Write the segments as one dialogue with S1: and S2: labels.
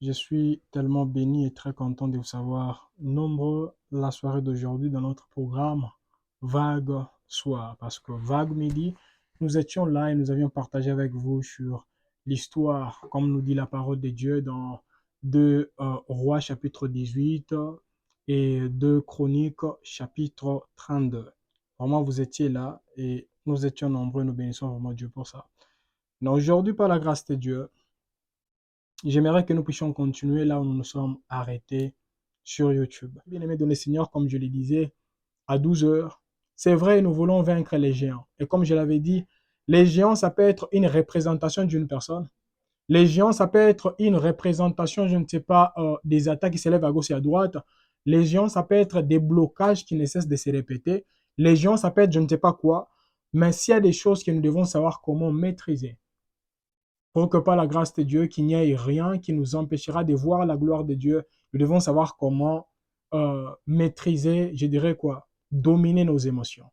S1: Je suis tellement béni et très content de vous savoir nombreux la soirée d'aujourd'hui dans notre programme Vague Soir. Parce que Vague Midi, nous étions là et nous avions partagé avec vous sur l'histoire, comme nous dit la parole de Dieu dans 2 Rois chapitre 18 et 2 Chroniques chapitre 32. Vraiment, vous étiez là et nous étions nombreux, nous bénissons vraiment Dieu pour ça. Mais aujourd'hui, par la grâce de Dieu, j'aimerais que nous puissions continuer là où nous nous sommes arrêtés sur YouTube. Bien-aimés dans le Seigneur, comme je le disais, à 12 heures, c'est vrai, nous voulons vaincre les géants. Et comme je l'avais dit, les géants, ça peut être une représentation d'une personne. Les géants, ça peut être une représentation, je ne sais pas, des attaques qui s'élèvent à gauche et à droite. Les géants, ça peut être des blocages qui ne cessent de se répéter. Les géants, ça peut être je ne sais pas quoi. Mais s'il y a des choses que nous devons savoir comment maîtriser, pour que par la grâce de Dieu, qu'il n'y ait rien qui nous empêchera de voir la gloire de Dieu. Nous devons savoir comment maîtriser, je dirais quoi, dominer nos émotions.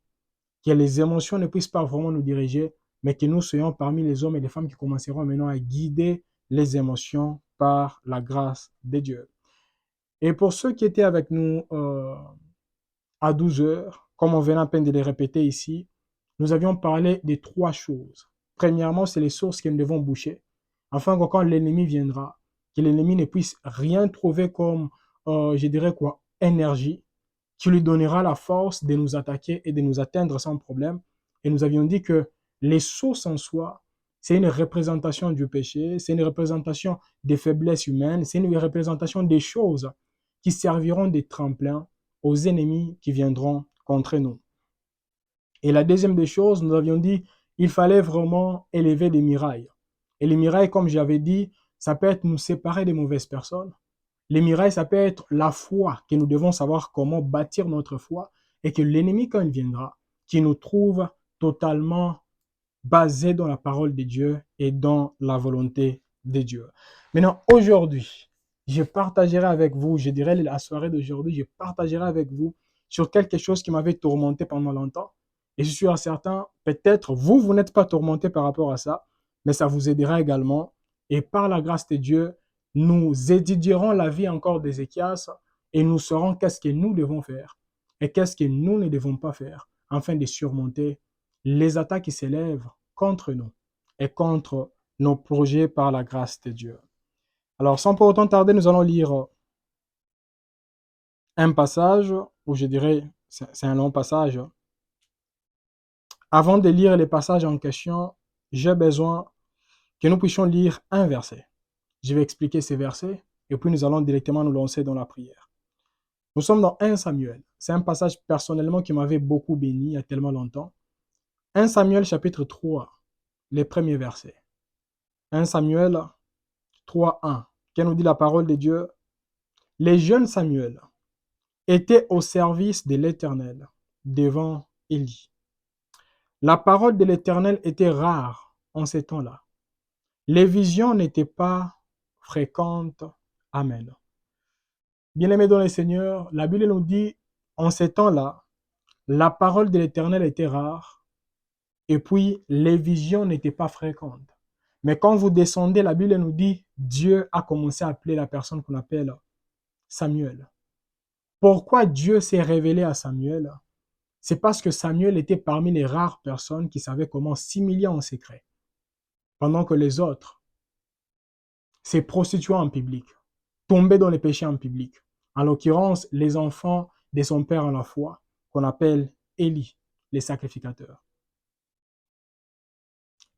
S1: Que les émotions ne puissent pas vraiment nous diriger, mais que nous soyons parmi les hommes et les femmes qui commenceront maintenant à guider les émotions par la grâce de Dieu. Et pour ceux qui étaient avec nous à 12 heures, comme on vient à peine de les répéter ici, nous avions parlé de trois choses. Premièrement, c'est les sources que nous devons boucher, afin que quand l'ennemi viendra, que l'ennemi ne puisse rien trouver comme, je dirais quoi, énergie, qui lui donnera la force de nous attaquer et de nous atteindre sans problème. Et nous avions dit que les sources en soi, c'est une représentation du péché, c'est une représentation des faiblesses humaines, c'est une représentation des choses qui serviront de tremplin aux ennemis qui viendront contre nous. Et la deuxième des choses, nous avions dit, il fallait vraiment élever des murailles. Et les murailles, comme j'avais dit, ça peut être nous séparer des mauvaises personnes. Les murailles, ça peut être la foi, que nous devons savoir comment bâtir notre foi, et que l'ennemi, quand il viendra, qui nous trouve totalement basés dans la parole de Dieu et dans la volonté de Dieu. Maintenant, aujourd'hui, je partagerai avec vous, je dirais la soirée d'aujourd'hui, je partagerai avec vous sur quelque chose qui m'avait tourmenté pendant longtemps. Et je suis certain, peut-être vous, vous n'êtes pas tourmenté par rapport à ça, mais ça vous aidera également. Et par la grâce de Dieu, nous étudierons la vie encore d'Ézéchias et nous saurons qu'est-ce que nous devons faire et qu'est-ce que nous ne devons pas faire afin de surmonter les attaques qui s'élèvent contre nous et contre nos projets par la grâce de Dieu. Alors, sans pour autant tarder, nous allons lire un passage, ou je dirais, c'est un long passage. Avant de lire les passages en question, j'ai besoin que nous puissions lire un verset. Je vais expliquer ces versets et puis nous allons directement nous lancer dans la prière. Nous sommes dans 1 Samuel. C'est un passage personnellement qui m'avait beaucoup béni il y a tellement longtemps. 1 Samuel chapitre 3, les premiers versets. 1 Samuel 3:1. Qu'elle nous dit la parole de Dieu. Les jeunes Samuel étaient au service de l'Éternel devant Élie. La parole de l'Éternel était rare en ces temps-là. Les visions n'étaient pas fréquentes. Amen. Bien-aimés dans le Seigneur, la Bible nous dit, en ces temps-là, la parole de l'Éternel était rare et puis les visions n'étaient pas fréquentes. Mais quand vous descendez, la Bible nous dit, Dieu a commencé à appeler la personne qu'on appelle Samuel. Pourquoi Dieu s'est révélé à Samuel? C'est parce que Samuel était parmi les rares personnes qui savaient comment s'humilier en secret, pendant que les autres se prostituaient en public, tombaient dans les péchés en public. En l'occurrence, les enfants de son père en la foi, qu'on appelle Élie, les sacrificateurs.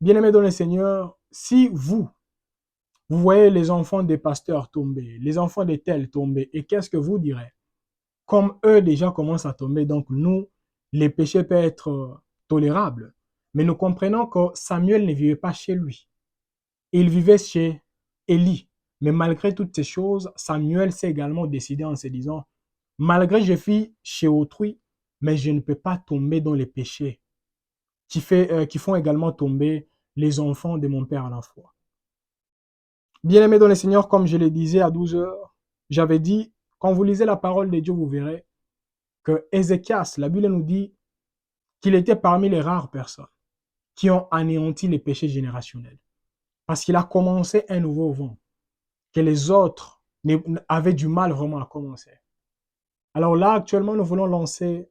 S1: Bien-aimés dans le Seigneur, si vous voyez les enfants des pasteurs tomber, les enfants des tels tomber, et qu'est-ce que vous direz? Comme eux déjà commencent à tomber, donc nous, les péchés peuvent être tolérables. Mais nous comprenons que Samuel ne vivait pas chez lui. Il vivait chez Élie. Mais malgré toutes ces choses, Samuel s'est également décidé en se disant, malgré je vis chez autrui, mais je ne peux pas tomber dans les péchés qui font également tomber les enfants de mon père à la fois. Bien-aimés dans le Seigneur, comme je le disais à 12 heures, j'avais dit, quand vous lisez la parole de Dieu, vous verrez que Ézéchias, la Bible nous dit qu'il était parmi les rares personnes qui ont anéanti les péchés générationnels. Parce qu'il a commencé un nouveau vent. que les autres avaient du mal vraiment à commencer. Alors là, actuellement, nous voulons lancer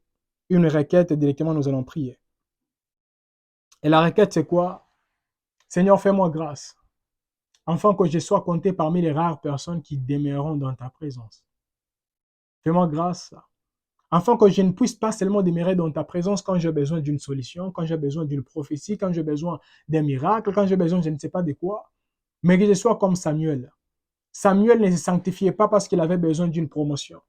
S1: une requête et directement nous allons prier. Et la requête, c'est quoi? Seigneur, fais-moi grâce, afin que je sois compté parmi les rares personnes qui demeureront dans ta présence. Fais-moi grâce, afin que je ne puisse pas seulement demeurer dans ta présence quand j'ai besoin d'une solution, quand j'ai besoin d'une prophétie, quand j'ai besoin d'un miracle, quand j'ai besoin je ne sais pas de quoi, mais que je sois comme Samuel. Samuel ne se sanctifiait pas parce qu'il avait besoin d'une promotion.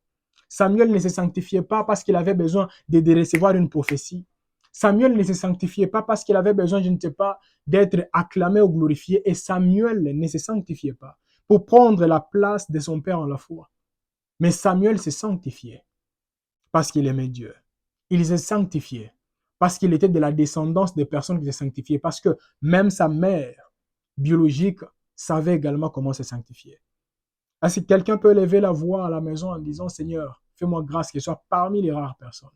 S1: Samuel ne se sanctifiait pas parce qu'il avait besoin de recevoir une prophétie. Samuel ne se sanctifiait pas parce qu'il avait besoin, je ne sais pas, d'être acclamé ou glorifié. Et Samuel ne se sanctifiait pas pour prendre la place de son père en la foi. Mais Samuel se sanctifiait parce qu'il aimait Dieu. Il se sanctifiait parce qu'il était de la descendance des personnes qui se sanctifiaient. Parce que même sa mère biologique savait également comment se sanctifier. Est-ce que quelqu'un peut lever la voix à la maison en disant, Seigneur, fais-moi grâce qu'il soit parmi les rares personnes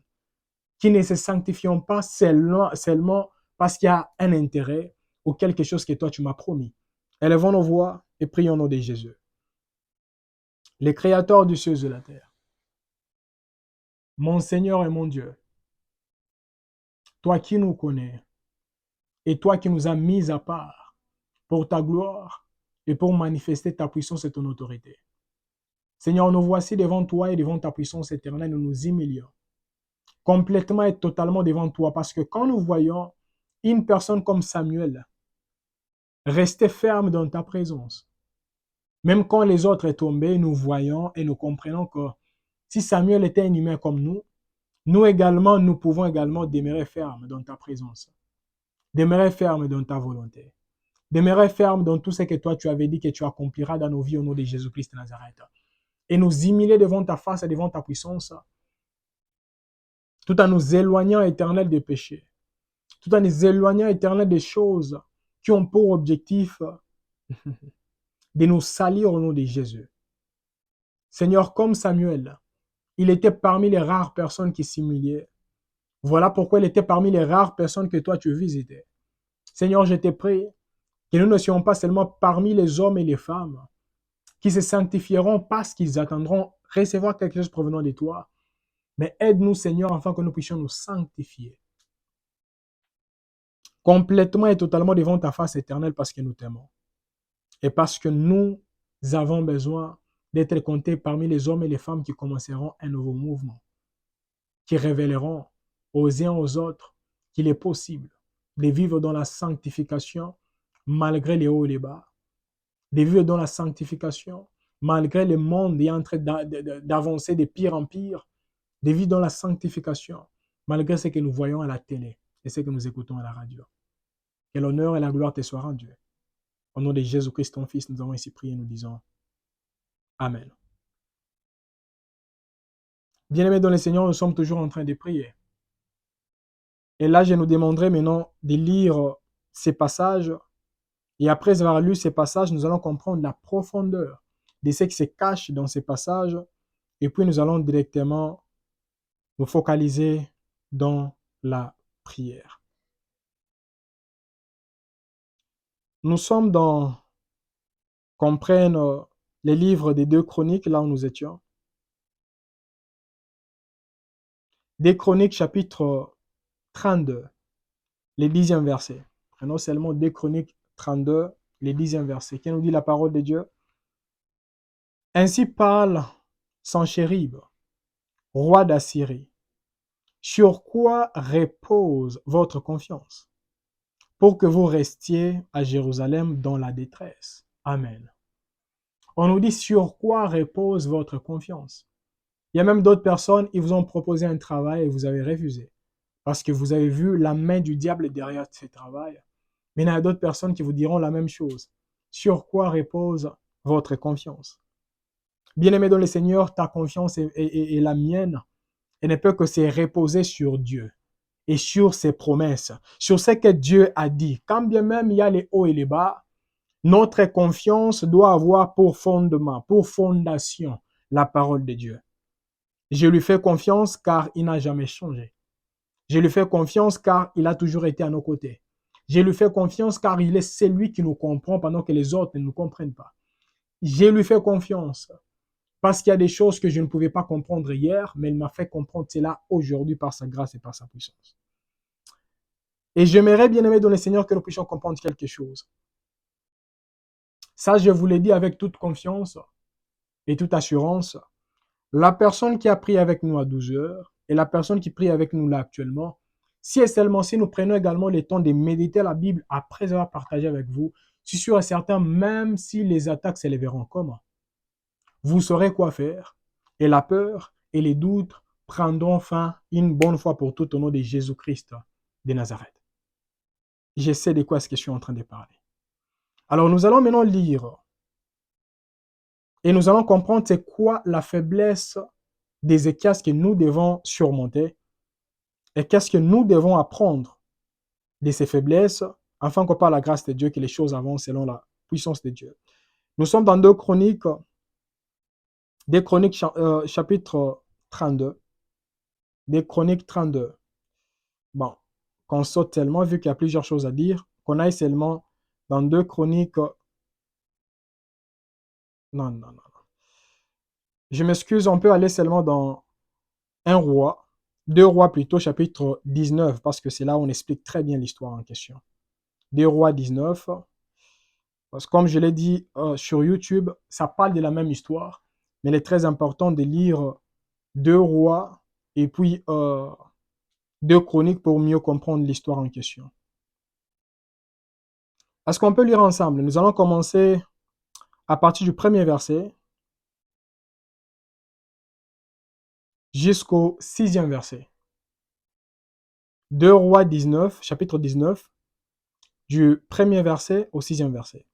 S1: qui ne se sanctifient pas seulement parce qu'il y a un intérêt ou quelque chose que toi tu m'as promis. Élevons nos voix et prions au nom de Jésus. Le Créateur du ciel et de la terre, mon Seigneur et mon Dieu, toi qui nous connais et toi qui nous as mis à part pour ta gloire et pour manifester ta puissance et ton autorité. Seigneur, nous voici devant toi et devant ta puissance éternelle, nous nous humilions complètement et totalement devant toi. Parce que quand nous voyons une personne comme Samuel rester ferme dans ta présence, même quand les autres sont tombés, nous voyons et nous comprenons que si Samuel était un humain comme nous également, nous pouvons également demeurer fermes dans ta présence, demeurer fermes dans ta volonté, demeurer fermes dans tout ce que toi tu avais dit que tu accompliras dans nos vies au nom de Jésus-Christ de Nazareth. Et nous humilier devant ta face et devant ta puissance, tout en nous éloignant, éternel, des péchés, tout en nous éloignant, éternel, des choses qui ont pour objectif de nous salir au nom de Jésus. Seigneur, comme Samuel, il était parmi les rares personnes qui s'humiliaient. Voilà pourquoi il était parmi les rares personnes que toi tu visitais. Seigneur, je te prie que nous ne soyons pas seulement parmi les hommes et les femmes qui se sanctifieront parce qu'ils attendront recevoir quelque chose provenant de toi, mais aide-nous, Seigneur, afin que nous puissions nous sanctifier complètement et totalement devant ta face éternelle parce que nous t'aimons. Et parce que nous avons besoin d'être comptés parmi les hommes et les femmes qui commenceront un nouveau mouvement, qui révéleront aux uns aux autres qu'il est possible de vivre dans la sanctification malgré les hauts et les bas, de vivre dans la sanctification malgré le monde est en train d'avancer de pire en pire, de vivre dans la sanctification malgré ce que nous voyons à la télé et ce que nous écoutons à la radio. Que l'honneur et la gloire te soient rendus. Au nom de Jésus-Christ, ton Fils, nous avons ainsi prié et nous disons Amen. Bien-aimés dans le Seigneur, nous sommes toujours en train de prier. Et là, je nous demanderai maintenant de lire ces passages. Et après avoir lu ces passages, nous allons comprendre la profondeur de ce qui se cache dans ces passages. Et puis, nous allons directement nous focaliser dans la prière. Nous sommes dans, qu'on prenne les livres des 2 Chroniques, là où nous étions. 2 Chroniques, chapitre 32, les 10e verset. Prenons seulement 2 Chroniques 32, les 10e verset. Qui nous dit la parole de Dieu? Ainsi parle Sanchérib, roi d'Assyrie. Sur quoi repose votre confiance? Pour que vous restiez à Jérusalem dans la détresse. Amen. On nous dit sur quoi repose votre confiance. Il y a même d'autres personnes, ils vous ont proposé un travail et vous avez refusé. Parce que vous avez vu la main du diable derrière ce travail. Mais il y a d'autres personnes qui vous diront la même chose. Sur quoi repose votre confiance? Bien-aimé dans le Seigneur, ta confiance est la mienne. Elle ne peut que se reposer sur Dieu et sur ses promesses, sur ce que Dieu a dit. Quand bien même il y a les hauts et les bas, notre confiance doit avoir pour fondement, pour fondation, la parole de Dieu. Je lui fais confiance car il n'a jamais changé. Je lui fais confiance car il a toujours été à nos côtés. Je lui fais confiance car il est celui qui nous comprend pendant que les autres ne nous comprennent pas. j'ai lui fait confiance. Parce qu'il y a des choses que je ne pouvais pas comprendre hier, mais il m'a fait comprendre cela aujourd'hui par sa grâce et par sa puissance. Et j'aimerais, bien aimé dans le Seigneur, que nous puissions comprendre quelque chose. Ça, je vous l'ai dit avec toute confiance et toute assurance. La personne qui a prié avec nous à 12 heures et la personne qui prie avec nous là actuellement, si et seulement si nous prenons également le temps de méditer la Bible après avoir partagé avec vous, je suis sûr et certain, même si les attaques s'élèveront comment, vous saurez quoi faire et la peur et les doutes prendront fin une bonne fois pour toutes au nom de Jésus-Christ de Nazareth. Je sais de quoi est-ce que je suis en train de parler. Alors nous allons maintenant lire et nous allons comprendre c'est quoi la faiblesse d'Ézéchias que nous devons surmonter et qu'est-ce que nous devons apprendre de ces faiblesses afin que par la grâce de Dieu que les choses avancent selon la puissance de Dieu. Nous sommes dans 2 Chroniques chapitre 32. Des Chroniques 32. Bon, qu'on saute tellement vu qu'il y a plusieurs choses à dire, qu'on aille seulement dans 2 Chroniques. Non. Je m'excuse, on peut aller seulement dans 1 roi, 2 rois plutôt, chapitre 19, parce que c'est là où on explique très bien l'histoire en question. 2 rois 19, parce que comme je l'ai dit sur YouTube, ça parle de la même histoire, mais il est très important de lire 2 rois et puis 2 chroniques pour mieux comprendre l'histoire en question. Est-ce qu'on peut lire ensemble? Nous allons commencer à partir du premier verset jusqu'au 6e verset. 2 rois 19, chapitre 19, du premier verset au 6e verset.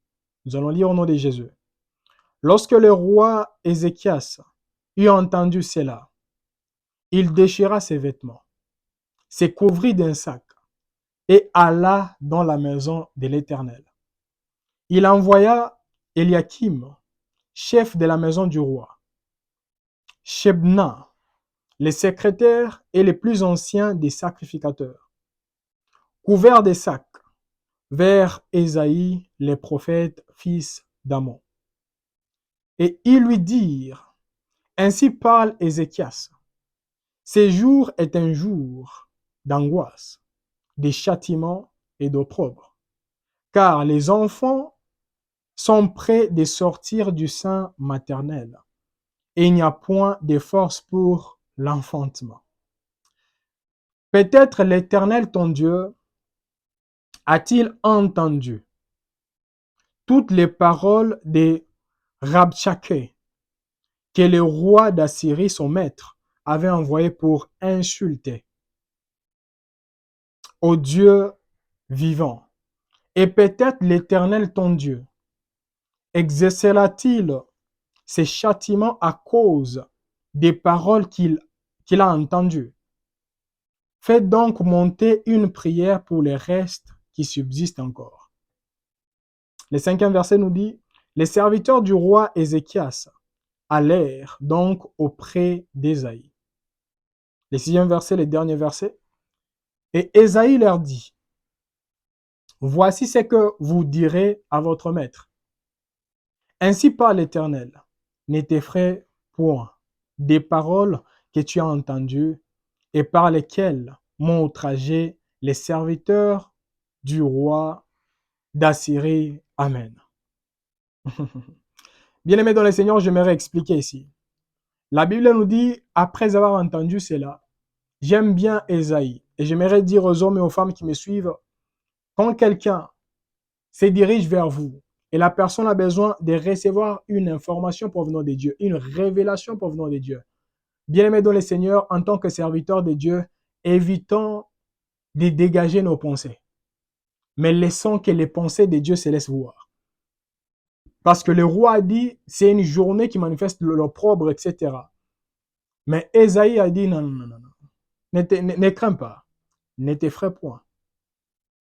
S1: Nous allons lire au nom de Jésus. Lorsque le roi Ézéchias eut entendu cela, il déchira ses vêtements, se couvrit d'un sac et alla dans la maison de l'Éternel. Il envoya Eliakim, chef de la maison du roi, Shebna, les secrétaires et les plus anciens des sacrificateurs, couverts des sacs, vers Ésaïe, les prophètes, fils d'Amon. Et ils lui dirent, ainsi parle Ézéchias, ce jour est un jour d'angoisse, de châtiment et d'opprobre, car les enfants sont près de sortir du sein maternel, et il n'y a point de force pour l'enfantement. Peut-être l'Éternel ton Dieu a-t-il entendu toutes les paroles de Rabshakeh que le roi d'Assyrie, son maître, avait envoyé pour insulter au Dieu vivant. Et peut-être l'Éternel ton Dieu exercera-t-il ses châtiments à cause des paroles qu'il a entendues. Faites donc monter une prière pour les restes qui subsistent encore. Le 5e verset nous dit, les serviteurs du roi Ézéchias allèrent donc auprès d'Ésaïe. Le 6e verset, le dernier verset. Et Ésaïe leur dit, voici ce que vous direz à votre maître. Ainsi parle l'Éternel, ne t'effraie point des paroles que tu as entendues et par lesquelles m'ont outragé les serviteurs du roi d'Assyrie. Amen. Bien-aimés dans le Seigneur, j'aimerais expliquer ici. La Bible nous dit, après avoir entendu cela, j'aime bien Ésaïe. Et j'aimerais dire aux hommes et aux femmes qui me suivent, quand quelqu'un se dirige vers vous et la personne a besoin de recevoir une information provenant de Dieu, une révélation provenant de Dieu, bien-aimés dans le Seigneur, en tant que serviteurs de Dieu, évitons de dégager nos pensées, mais laissons que les pensées de Dieu se laissent voir. Parce que le roi a dit, c'est une journée qui manifeste l'opprobre, etc. Mais Ésaïe a dit, non, ne crains pas, ne t'effraie point,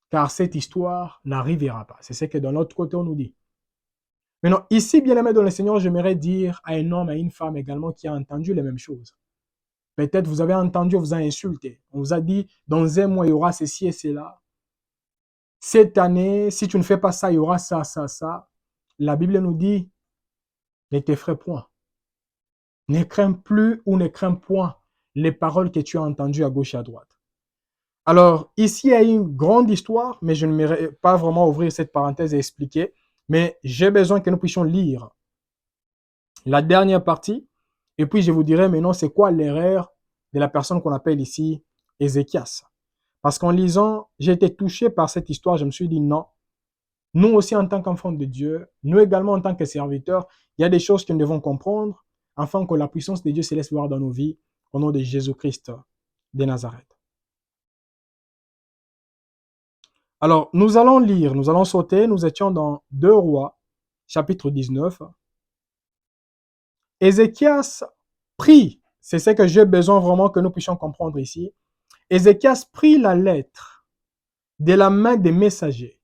S1: car cette histoire n'arrivera pas. C'est ce que de l'autre côté on nous dit. Maintenant, ici, bien-aimé dans le Seigneur, j'aimerais dire à un homme et à une femme également qui a entendu les mêmes choses. Peut-être vous avez entendu, on vous a insulté. On vous a dit, dans un mois, il y aura ceci et cela. Cette année, si tu ne fais pas ça, il y aura ça. La Bible nous dit, Ne t'effraie point. Ne crains plus ou ne crains point les paroles que tu as entendues à gauche et à droite. Alors, ici, il y a une grande histoire, mais je ne vais pas vraiment ouvrir cette parenthèse et expliquer. Mais j'ai besoin que nous puissions lire la dernière partie. Et puis, je vous dirai maintenant, c'est quoi l'erreur de la personne qu'on appelle ici Ézéchias. Parce qu'en lisant, j'ai été touché par cette histoire. Je me suis dit, non, nous aussi, en tant qu'enfants de Dieu, nous également, en tant que serviteurs, il y a des choses que nous devons comprendre afin que la puissance de Dieu se laisse voir dans nos vies au nom de Jésus-Christ de Nazareth. Alors, nous allons lire, nous allons sauter, nous étions dans 2 Rois, chapitre 19. Ézéchias prit, c'est ce que j'ai besoin vraiment que nous puissions comprendre ici. Ézéchias prit la lettre de la main des messagers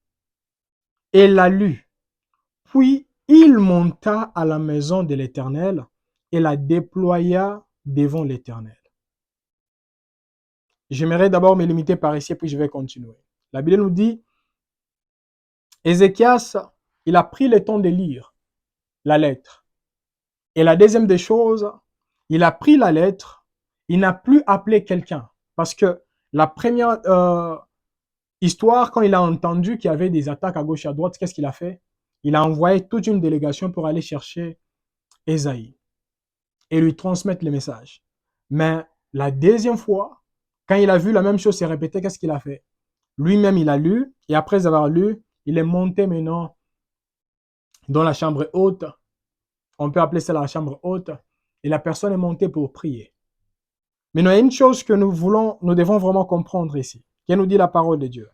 S1: et la lut. Puis il monta à la maison de l'Éternel et la déploya devant l'Éternel. J'aimerais d'abord me limiter par ici, puis je vais continuer. La Bible nous dit, Ézéchias, il a pris le temps de lire la lettre. Et la deuxième des choses, il a pris la lettre, il n'a plus appelé quelqu'un. Parce que la première histoire, quand il a entendu qu'il y avait des attaques à gauche et à droite, qu'est-ce qu'il a fait? Il a envoyé toute une délégation pour aller chercher Ésaïe et lui transmettre le message. Mais la deuxième fois, quand il a vu la même chose se répéter, qu'est-ce qu'il a fait? Lui-même, il a lu, et après avoir lu, il est monté maintenant dans la chambre haute. On peut appeler ça la chambre haute. Et la personne est montée pour prier. Maintenant, il y a une chose que nous devons vraiment comprendre ici, qui nous dit la parole de Dieu.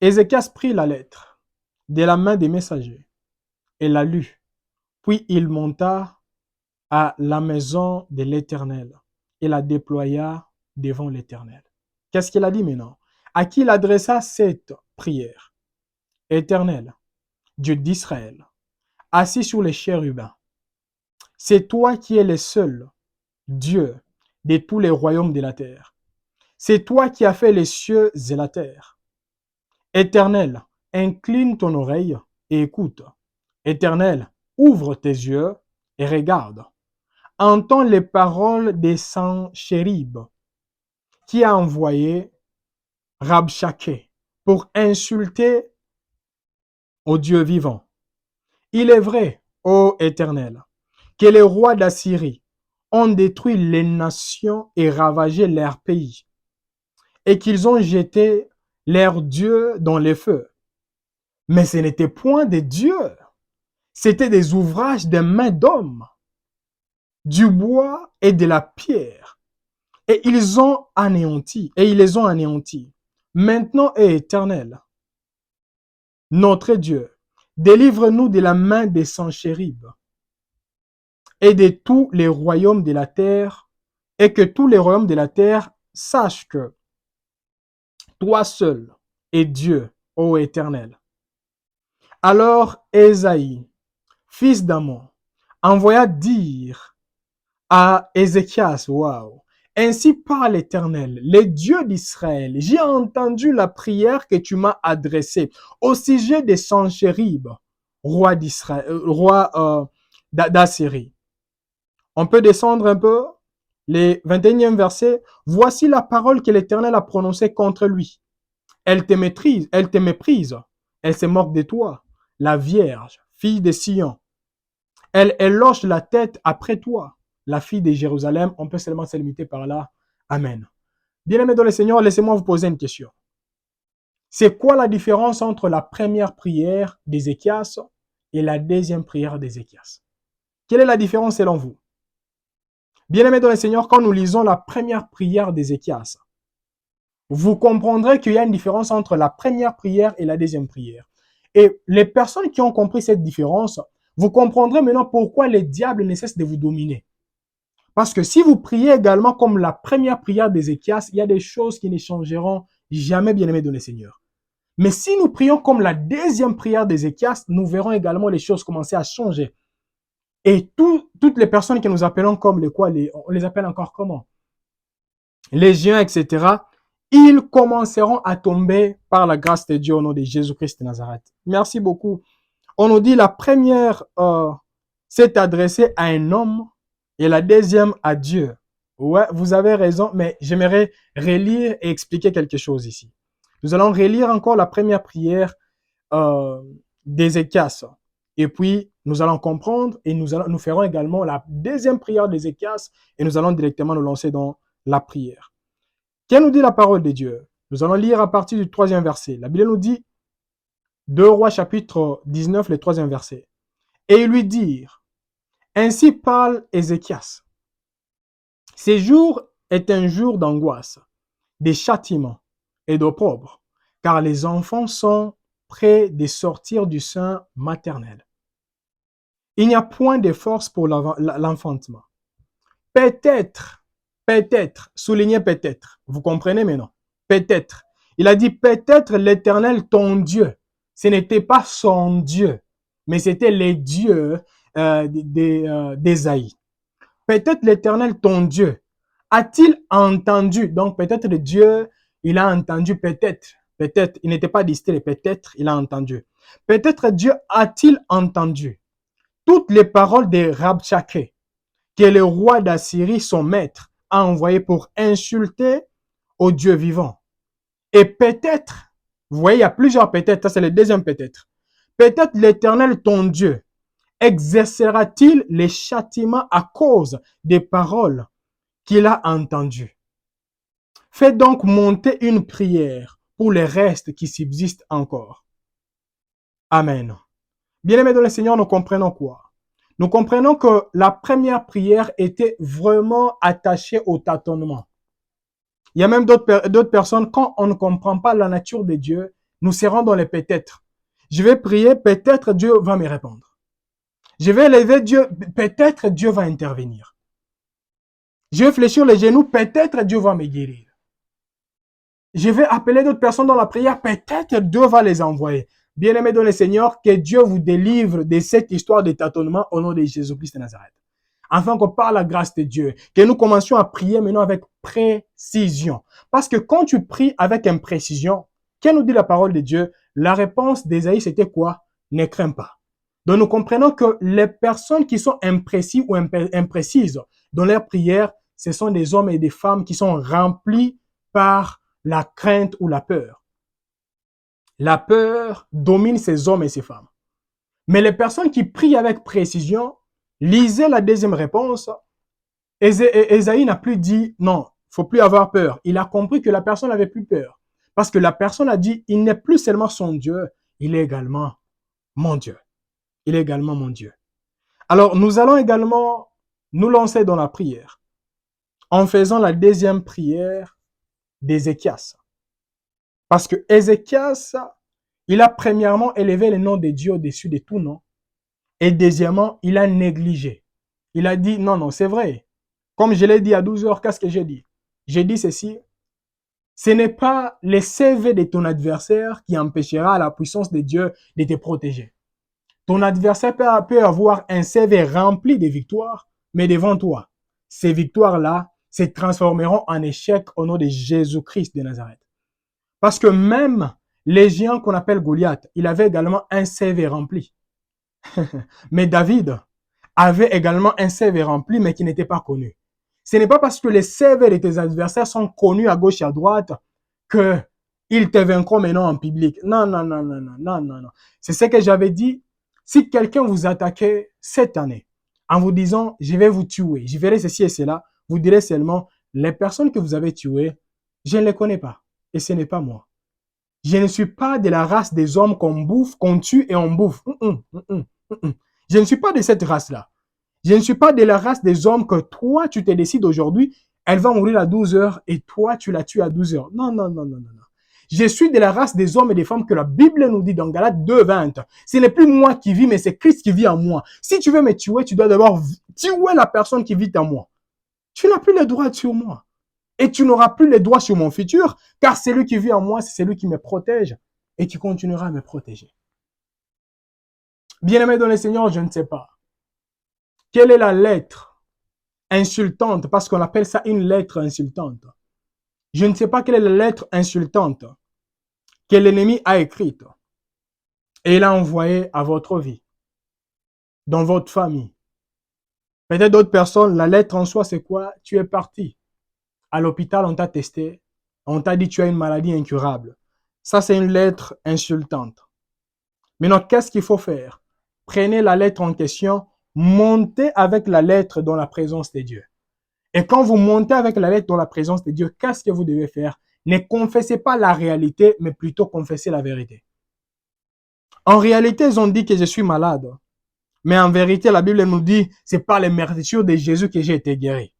S1: Ézéchias prit la lettre de la main des messagers et la lut. Puis il monta à la maison de l'Éternel et la déploya devant l'Éternel. Qu'est-ce qu'il a dit maintenant? À qui il adressa cette prière? Éternel, Dieu d'Israël, assis sur les chérubins, c'est toi qui es le seul Dieu de tous les royaumes de la terre. C'est toi qui as fait les cieux et la terre. Éternel, incline ton oreille et écoute. Éternel, ouvre tes yeux et regarde. Entends les paroles des Senchérib qui a envoyé Rabshakeh pour insulter au Dieu vivant. Il est vrai, ô Éternel, que les rois d'Assyrie ont détruit les nations et ravagé leur pays, et qu'ils ont jeté leurs dieux dans les feux. Mais ce n'était point des dieux, c'était des ouvrages des mains d'hommes, du bois et de la pierre. Et ils les ont anéantis. Maintenant, Éternel, notre Dieu, délivre-nous de la main des Senchérib et de tous les royaumes de la terre, et que tous les royaumes de la terre sachent que toi seul es Dieu, ô Éternel. Alors Ésaïe, fils d'Amon, envoya dire à Ézéchias, waouh, ainsi parle l'Éternel, le Dieu d'Israël, j'ai entendu la prière que tu m'as adressée au sujet des Senchérib, roi d'Israël, d'Assyrie. On peut descendre un peu, le 21e verset. Voici la parole que l'Éternel a prononcée contre lui. Elle te méprise, elle se moque de toi, la Vierge, fille de Sion. Elle éloge la tête après toi, la fille de Jérusalem. On peut seulement se limiter par là. Amen. Bien-aimés dans le Seigneur, laissez-moi vous poser une question. C'est quoi la différence entre la première prière d'Ézéchias et la deuxième prière d'Ézéchias? Quelle est la différence selon vous? Bien-aimés dans le Seigneur, quand nous lisons la première prière d'Ézéchias, vous comprendrez qu'il y a une différence entre la première prière et la deuxième prière. Et les personnes qui ont compris cette différence, vous comprendrez maintenant pourquoi les diables ne cessent de vous dominer. Parce que si vous priez également comme la première prière d'Ézéchias, il y a des choses qui ne changeront jamais, bien-aimés dans le Seigneur. Mais si nous prions comme la deuxième prière d'Ézéchias, nous verrons également les choses commencer à changer. Et toutes les personnes que nous appelons comme on les appelle encore comment? Les géants, etc., ils commenceront à tomber par la grâce de Dieu au nom de Jésus-Christ de Nazareth. Merci beaucoup. On nous dit la première s'est adressée à un homme et la deuxième à Dieu. Ouais, vous avez raison, mais j'aimerais relire et expliquer quelque chose ici. Nous allons relire encore la première prière d'Ézéchias. Et puis, nous allons comprendre et nous ferons également la deuxième prière d'Ézéchias et nous allons directement nous lancer dans la prière. Qu'est-ce nous dit la parole de Dieu? Nous allons lire à partir du 3e verset. La Bible nous dit, 2 Rois chapitre 19, le 3e verset. Et ils lui dirent, ainsi parle Ézéchias. Ces jours est un jour d'angoisse, de châtiment et d'opprobre, car les enfants sont près de sortir du sein maternel. Il n'y a point de force pour l'enfantement. Peut-être, soulignez peut-être, vous comprenez maintenant, peut-être. Il a dit peut-être l'Éternel ton Dieu. Ce n'était pas son Dieu, mais c'était les dieux d'Ésaïe. Peut-être l'Éternel ton Dieu a-t-il entendu? Donc peut-être le Dieu, il a entendu peut-être, il n'était pas distrait, peut-être il a entendu. Peut-être Dieu a-t-il entendu toutes les paroles de Rabshakeh, que le roi d'Assyrie, son maître, a envoyé pour insulter au Dieu vivant. Et peut-être, vous voyez, il y a plusieurs peut-être, ça c'est le deuxième peut-être. Peut-être l'Éternel, ton Dieu, exercera-t-il les châtiments à cause des paroles qu'il a entendues. Fais donc monter une prière pour les restes qui subsistent encore. Amen. Bien-aimés dans le Seigneur, nous comprenons quoi? Nous comprenons que la première prière était vraiment attachée au tâtonnement. Il y a même d'autres personnes, quand on ne comprend pas la nature de Dieu, nous serons dans les peut-être. Je vais prier, peut-être Dieu va me répondre. Je vais élever Dieu, peut-être Dieu va intervenir. Je vais fléchir les genoux, peut-être Dieu va me guérir. Je vais appeler d'autres personnes dans la prière, peut-être Dieu va les envoyer. Bien-aimés dans le Seigneur, que Dieu vous délivre de cette histoire de tâtonnement au nom de Jésus-Christ de Nazareth. Afin que par la grâce de Dieu, que nous commencions à prier maintenant avec précision. Parce que quand tu pries avec imprécision, qu'est-ce nous dit la parole de Dieu? La réponse d'Ésaïe, c'était quoi? Ne crains pas. Donc nous comprenons que les personnes qui sont imprécises ou imprécises dans leur prière, ce sont des hommes et des femmes qui sont remplis par la crainte ou la peur. La peur domine ces hommes et ces femmes. Mais les personnes qui prient avec précision, lisez la deuxième réponse. Ésaïe n'a plus dit non, il ne faut plus avoir peur. Il a compris que la personne n'avait plus peur. Parce que la personne a dit, il n'est plus seulement son Dieu, il est également mon Dieu. Il est également mon Dieu. Alors, nous allons également nous lancer dans la prière en faisant la deuxième prière d'Ézéchias. Parce que Ézéchias, il a premièrement élevé le nom de Dieu au-dessus de tout nom. Et deuxièmement, il a négligé. Il a dit, non, c'est vrai. Comme je l'ai dit à 12 heures, qu'est-ce que j'ai dit? J'ai dit ceci. Ce n'est pas le CV de ton adversaire qui empêchera la puissance de Dieu de te protéger. Ton adversaire peut avoir un CV rempli de victoires, mais devant toi, ces victoires-là se transformeront en échec au nom de Jésus-Christ de Nazareth. Parce que même les géants qu'on appelle Goliath, il avait également un CV rempli. Mais David avait également un CV rempli, mais qui n'était pas connu. Ce n'est pas parce que les CV de tes adversaires sont connus à gauche et à droite qu'ils te vaincront maintenant en public. Non. C'est ce que j'avais dit. Si quelqu'un vous attaquait cette année en vous disant, je vais vous tuer, je verrai ceci et cela, vous direz seulement, les personnes que vous avez tuées, je ne les connais pas. Et ce n'est pas moi. Je ne suis pas de la race des hommes qu'on bouffe, qu'on tue et on bouffe. Je ne suis pas de cette race-là. Je ne suis pas de la race des hommes que toi, tu te décides aujourd'hui, elle va mourir à 12 heures et toi, tu la tues à 12 heures. Non. Je suis de la race des hommes et des femmes que la Bible nous dit dans Galates 2:20. Ce n'est plus moi qui vis, mais c'est Christ qui vit en moi. Si tu veux me tuer, tu dois d'abord tuer la personne qui vit en moi. Tu n'as plus le droit sur moi. Et tu n'auras plus les droits sur mon futur, car celui qui vit en moi, c'est celui qui me protège et qui continuera à me protéger. Bien-aimé dans le Seigneur, je ne sais pas. Quelle est la lettre insultante, parce qu'on appelle ça une lettre insultante. Je ne sais pas quelle est la lettre insultante que l'ennemi a écrite et il a envoyée à votre vie, dans votre famille, Peut-être d'autres personnes, la lettre en soi, c'est quoi? Tu es parti. À l'hôpital, on t'a testé. On t'a dit tu as une maladie incurable. Ça, c'est une lettre insultante. Maintenant, qu'est-ce qu'il faut faire? Prenez la lettre en question, montez avec la lettre dans la présence de Dieu. Et quand vous montez avec la lettre dans la présence de Dieu, qu'est-ce que vous devez faire? Ne confessez pas la réalité, mais plutôt confessez la vérité. En réalité, ils ont dit que je suis malade. Mais en vérité, la Bible nous dit, c'est par les meurtrissures de Jésus que j'ai été guéri.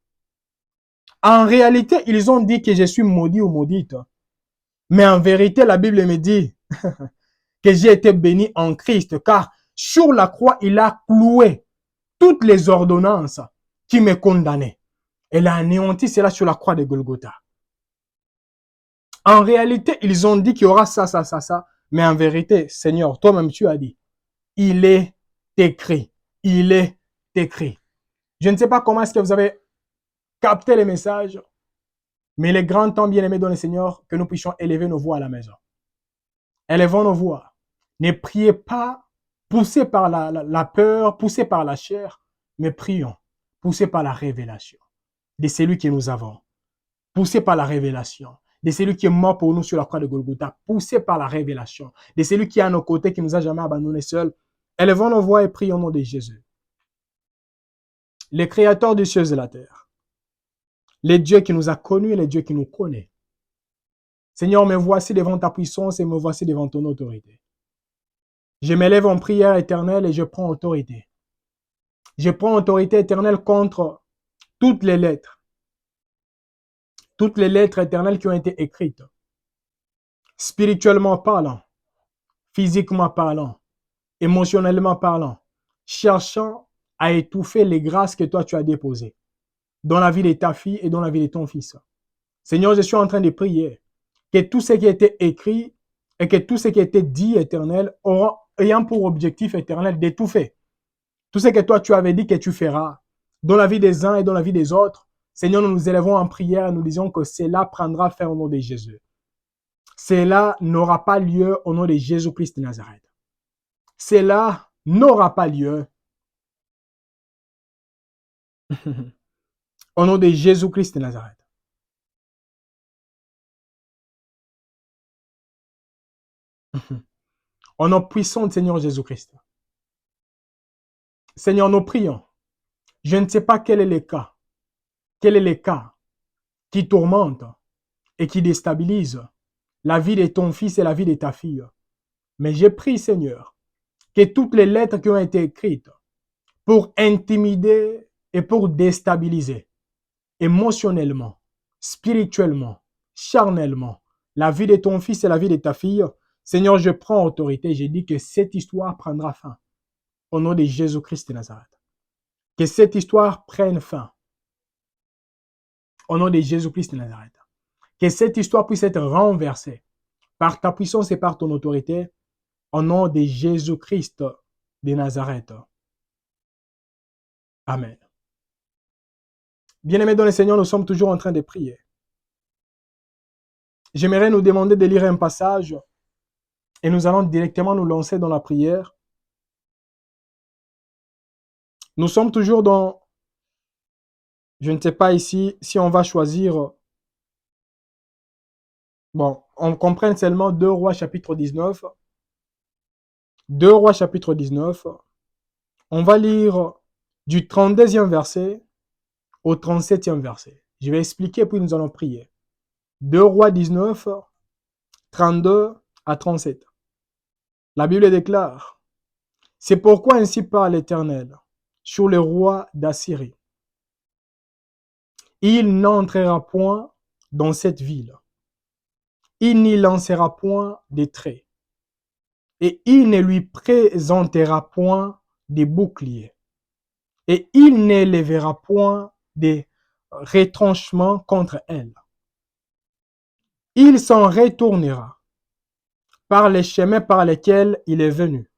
S1: En réalité, ils ont dit que je suis maudit ou maudite. Mais en vérité, la Bible me dit que j'ai été béni en Christ, car sur la croix, il a cloué toutes les ordonnances qui me condamnaient. Elle a anéanti cela sur la croix de Golgotha. En réalité, ils ont dit qu'il y aura ça, ça, ça, ça. Mais en vérité, Seigneur, toi-même, tu as dit, il est écrit. Il est écrit. Je ne sais pas comment est-ce que vous avez capté les messages, mais il est grand temps, bien-aimés dans le Seigneur, que nous puissions élever nos voix à la maison. Élevons nos voix. Ne priez pas poussés par la peur, poussés par la chair, mais prions, poussés par la révélation de celui que nous avons, poussés par la révélation de celui qui est mort pour nous sur la croix de Golgotha, poussés par la révélation de celui qui est à nos côtés, qui nous a jamais abandonnés seuls. Élevons nos voix et prions au nom de Jésus. Le Créateur des cieux et de la terre, le Dieu qui nous a connus et le Dieu qui nous connaît. Seigneur, me voici devant ta puissance et me voici devant ton autorité. Je m'élève en prière éternelle et je prends autorité. Je prends autorité éternelle contre toutes les lettres éternelles qui ont été écrites, spirituellement parlant, physiquement parlant, émotionnellement parlant, cherchant à étouffer les grâces que toi tu as déposées dans la vie de ta fille et dans la vie de ton fils. Seigneur, je suis en train de prier que tout ce qui a été écrit et que tout ce qui a été dit éternel ayant pour objectif éternel d'étouffer tout ce que toi tu avais dit que tu feras dans la vie des uns et dans la vie des autres. Seigneur, nous nous élevons en prière et nous disons que cela prendra fin au nom de Jésus. Cela n'aura pas lieu au nom de Jésus-Christ de Nazareth. Cela n'aura pas lieu au nom de Jésus-Christ de Nazareth. Au nom puissant de Seigneur Jésus-Christ. Seigneur, nous prions. Je ne sais pas quel est le cas. Quel est le cas qui tourmente et qui déstabilise la vie de ton fils et la vie de ta fille. Mais j'ai prié, Seigneur, que toutes les lettres qui ont été écrites pour intimider et pour déstabiliser émotionnellement, spirituellement, charnellement, la vie de ton fils et la vie de ta fille, Seigneur, je prends autorité, j'ai dit que cette histoire prendra fin au nom de Jésus-Christ de Nazareth. Que cette histoire prenne fin au nom de Jésus-Christ de Nazareth. Que cette histoire puisse être renversée par ta puissance et par ton autorité au nom de Jésus-Christ de Nazareth. Amen. Bien-aimés dans le Seigneur, nous sommes toujours en train de prier. J'aimerais nous demander de lire un passage et nous allons directement nous lancer dans la prière. Nous sommes toujours dans, je ne sais pas ici si on va choisir, bon, on comprend seulement 2 Rois chapitre 19. 2 Rois chapitre 19. On va lire du 32e verset au 37e verset. Je vais expliquer puis nous allons prier. 2 Rois 19, 32 à 37. La Bible déclare, « C'est pourquoi ainsi parle l'Éternel sur le roi d'Assyrie. Il n'entrera point dans cette ville. Il n'y lancera point des traits. Et il ne lui présentera point des boucliers. Et il n'élèvera point des retranchements contre elle. Il s'en retournera par les chemins par lesquels il est venu.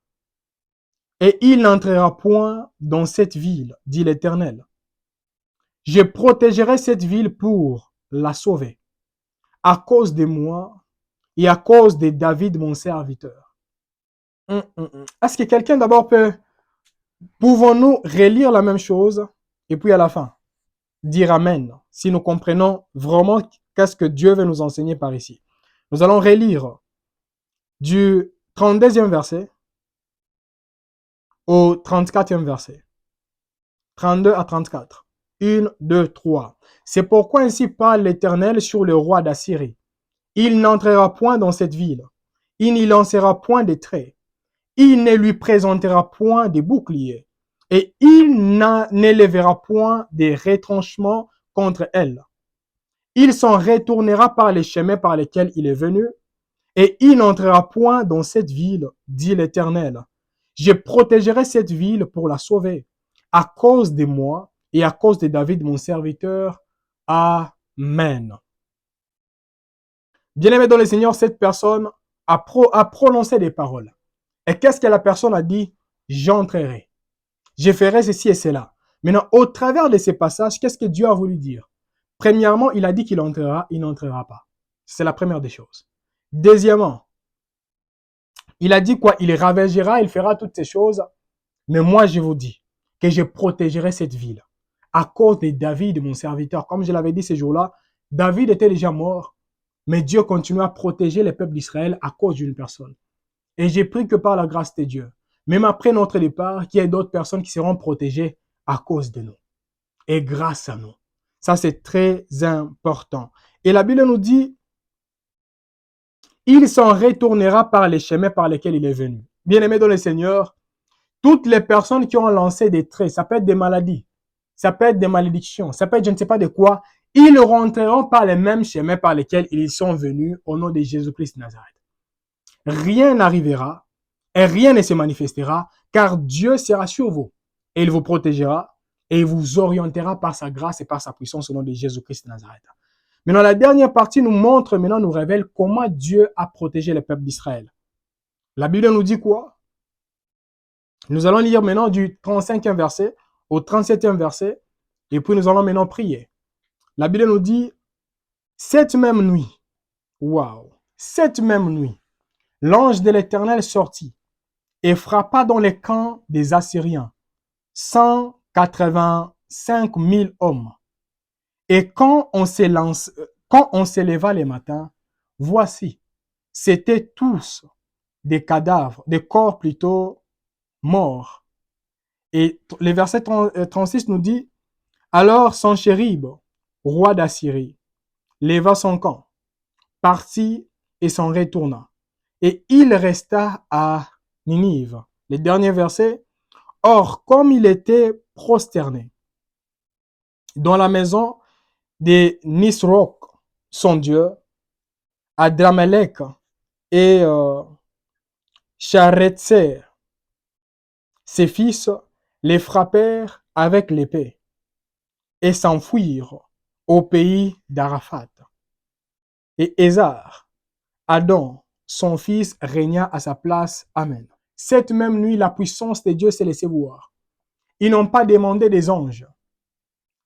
S1: Et il n'entrera point dans cette ville, dit l'Éternel. Je protégerai cette ville pour la sauver, à cause de moi et à cause de David, mon serviteur. Est-ce que quelqu'un d'abord peut... Pouvons-nous relire la même chose Et puis à la fin, dire Amen, si nous comprenons vraiment qu'est-ce que Dieu veut nous enseigner par ici. Nous allons relire du 32e verset au 34e verset. 32 à 34. 1, 2, 3. C'est pourquoi ainsi parle l'Éternel sur le roi d'Assyrie. Il n'entrera point dans cette ville. Il n'y lancera point de traits. Il ne lui présentera point de boucliers. Et il n'élèvera point des retranchements contre elle. Il s'en retournera par les chemins par lesquels il est venu, et il n'entrera point dans cette ville, dit l'Éternel. Je protégerai cette ville pour la sauver, à cause de moi et à cause de David, mon serviteur. Amen. Bien-aimé dans le Seigneur, cette personne a prononcé des paroles. Et qu'est-ce que la personne a dit? J'entrerai. Je ferai ceci et cela. Maintenant, au travers de ces passages, qu'est-ce que Dieu a voulu dire? Premièrement, il a dit qu'il entrera, il n'entrera pas. C'est la première des choses. Deuxièmement, il a dit quoi? Il ravagera, il fera toutes ces choses. Mais moi, je vous dis que je protégerai cette ville à cause de David, mon serviteur. Comme je l'avais dit ces jours-là, David était déjà mort, mais Dieu continue à protéger les peuples d'Israël à cause d'une personne. Et j'ai pris que par la grâce de Dieu, même après notre départ, qu'il y ait d'autres personnes qui seront protégées à cause de nous et grâce à nous. Ça, c'est très important. Et la Bible nous dit, il s'en retournera par les chemins par lesquels il est venu. Bien-aimé dans le Seigneur, toutes les personnes qui ont lancé des traits, ça peut être des maladies, ça peut être des malédictions, ça peut être je ne sais pas de quoi, ils rentreront par les mêmes chemins par lesquels ils sont venus au nom de Jésus-Christ de Nazareth. Rien n'arrivera et rien ne se manifestera, car Dieu sera sur vous et il vous protégera et il vous orientera par sa grâce et par sa puissance au nom de Jésus-Christ de Nazareth. Maintenant, la dernière partie nous révèle comment Dieu a protégé le peuple d'Israël. La Bible nous dit quoi? Nous allons lire maintenant du 35e verset au 37e verset et puis nous allons maintenant prier. La Bible nous dit, cette même nuit, cette même nuit, l'ange de l'Éternel sortit et frappa dans les camps des Assyriens 185 000 hommes. Et quand on s'éleva les matins, voici, c'étaient tous des cadavres, des corps plutôt morts. Et le verset 36 nous dit, alors Sanchérib, roi d'Assyrie, leva son camp, partit et s'en retourna. Et il resta à Ninive. Le dernier verset, or comme il était prosterné dans la maison de Nisroch, son dieu, Adramelech et Charetzer, ses fils, les frappèrent avec l'épée et s'enfuirent au pays d'Araphat. Et Ézar, Adon, son fils, régna à sa place. Amen. Cette même nuit, la puissance de Dieu s'est laissée voir. Ils n'ont pas demandé des anges.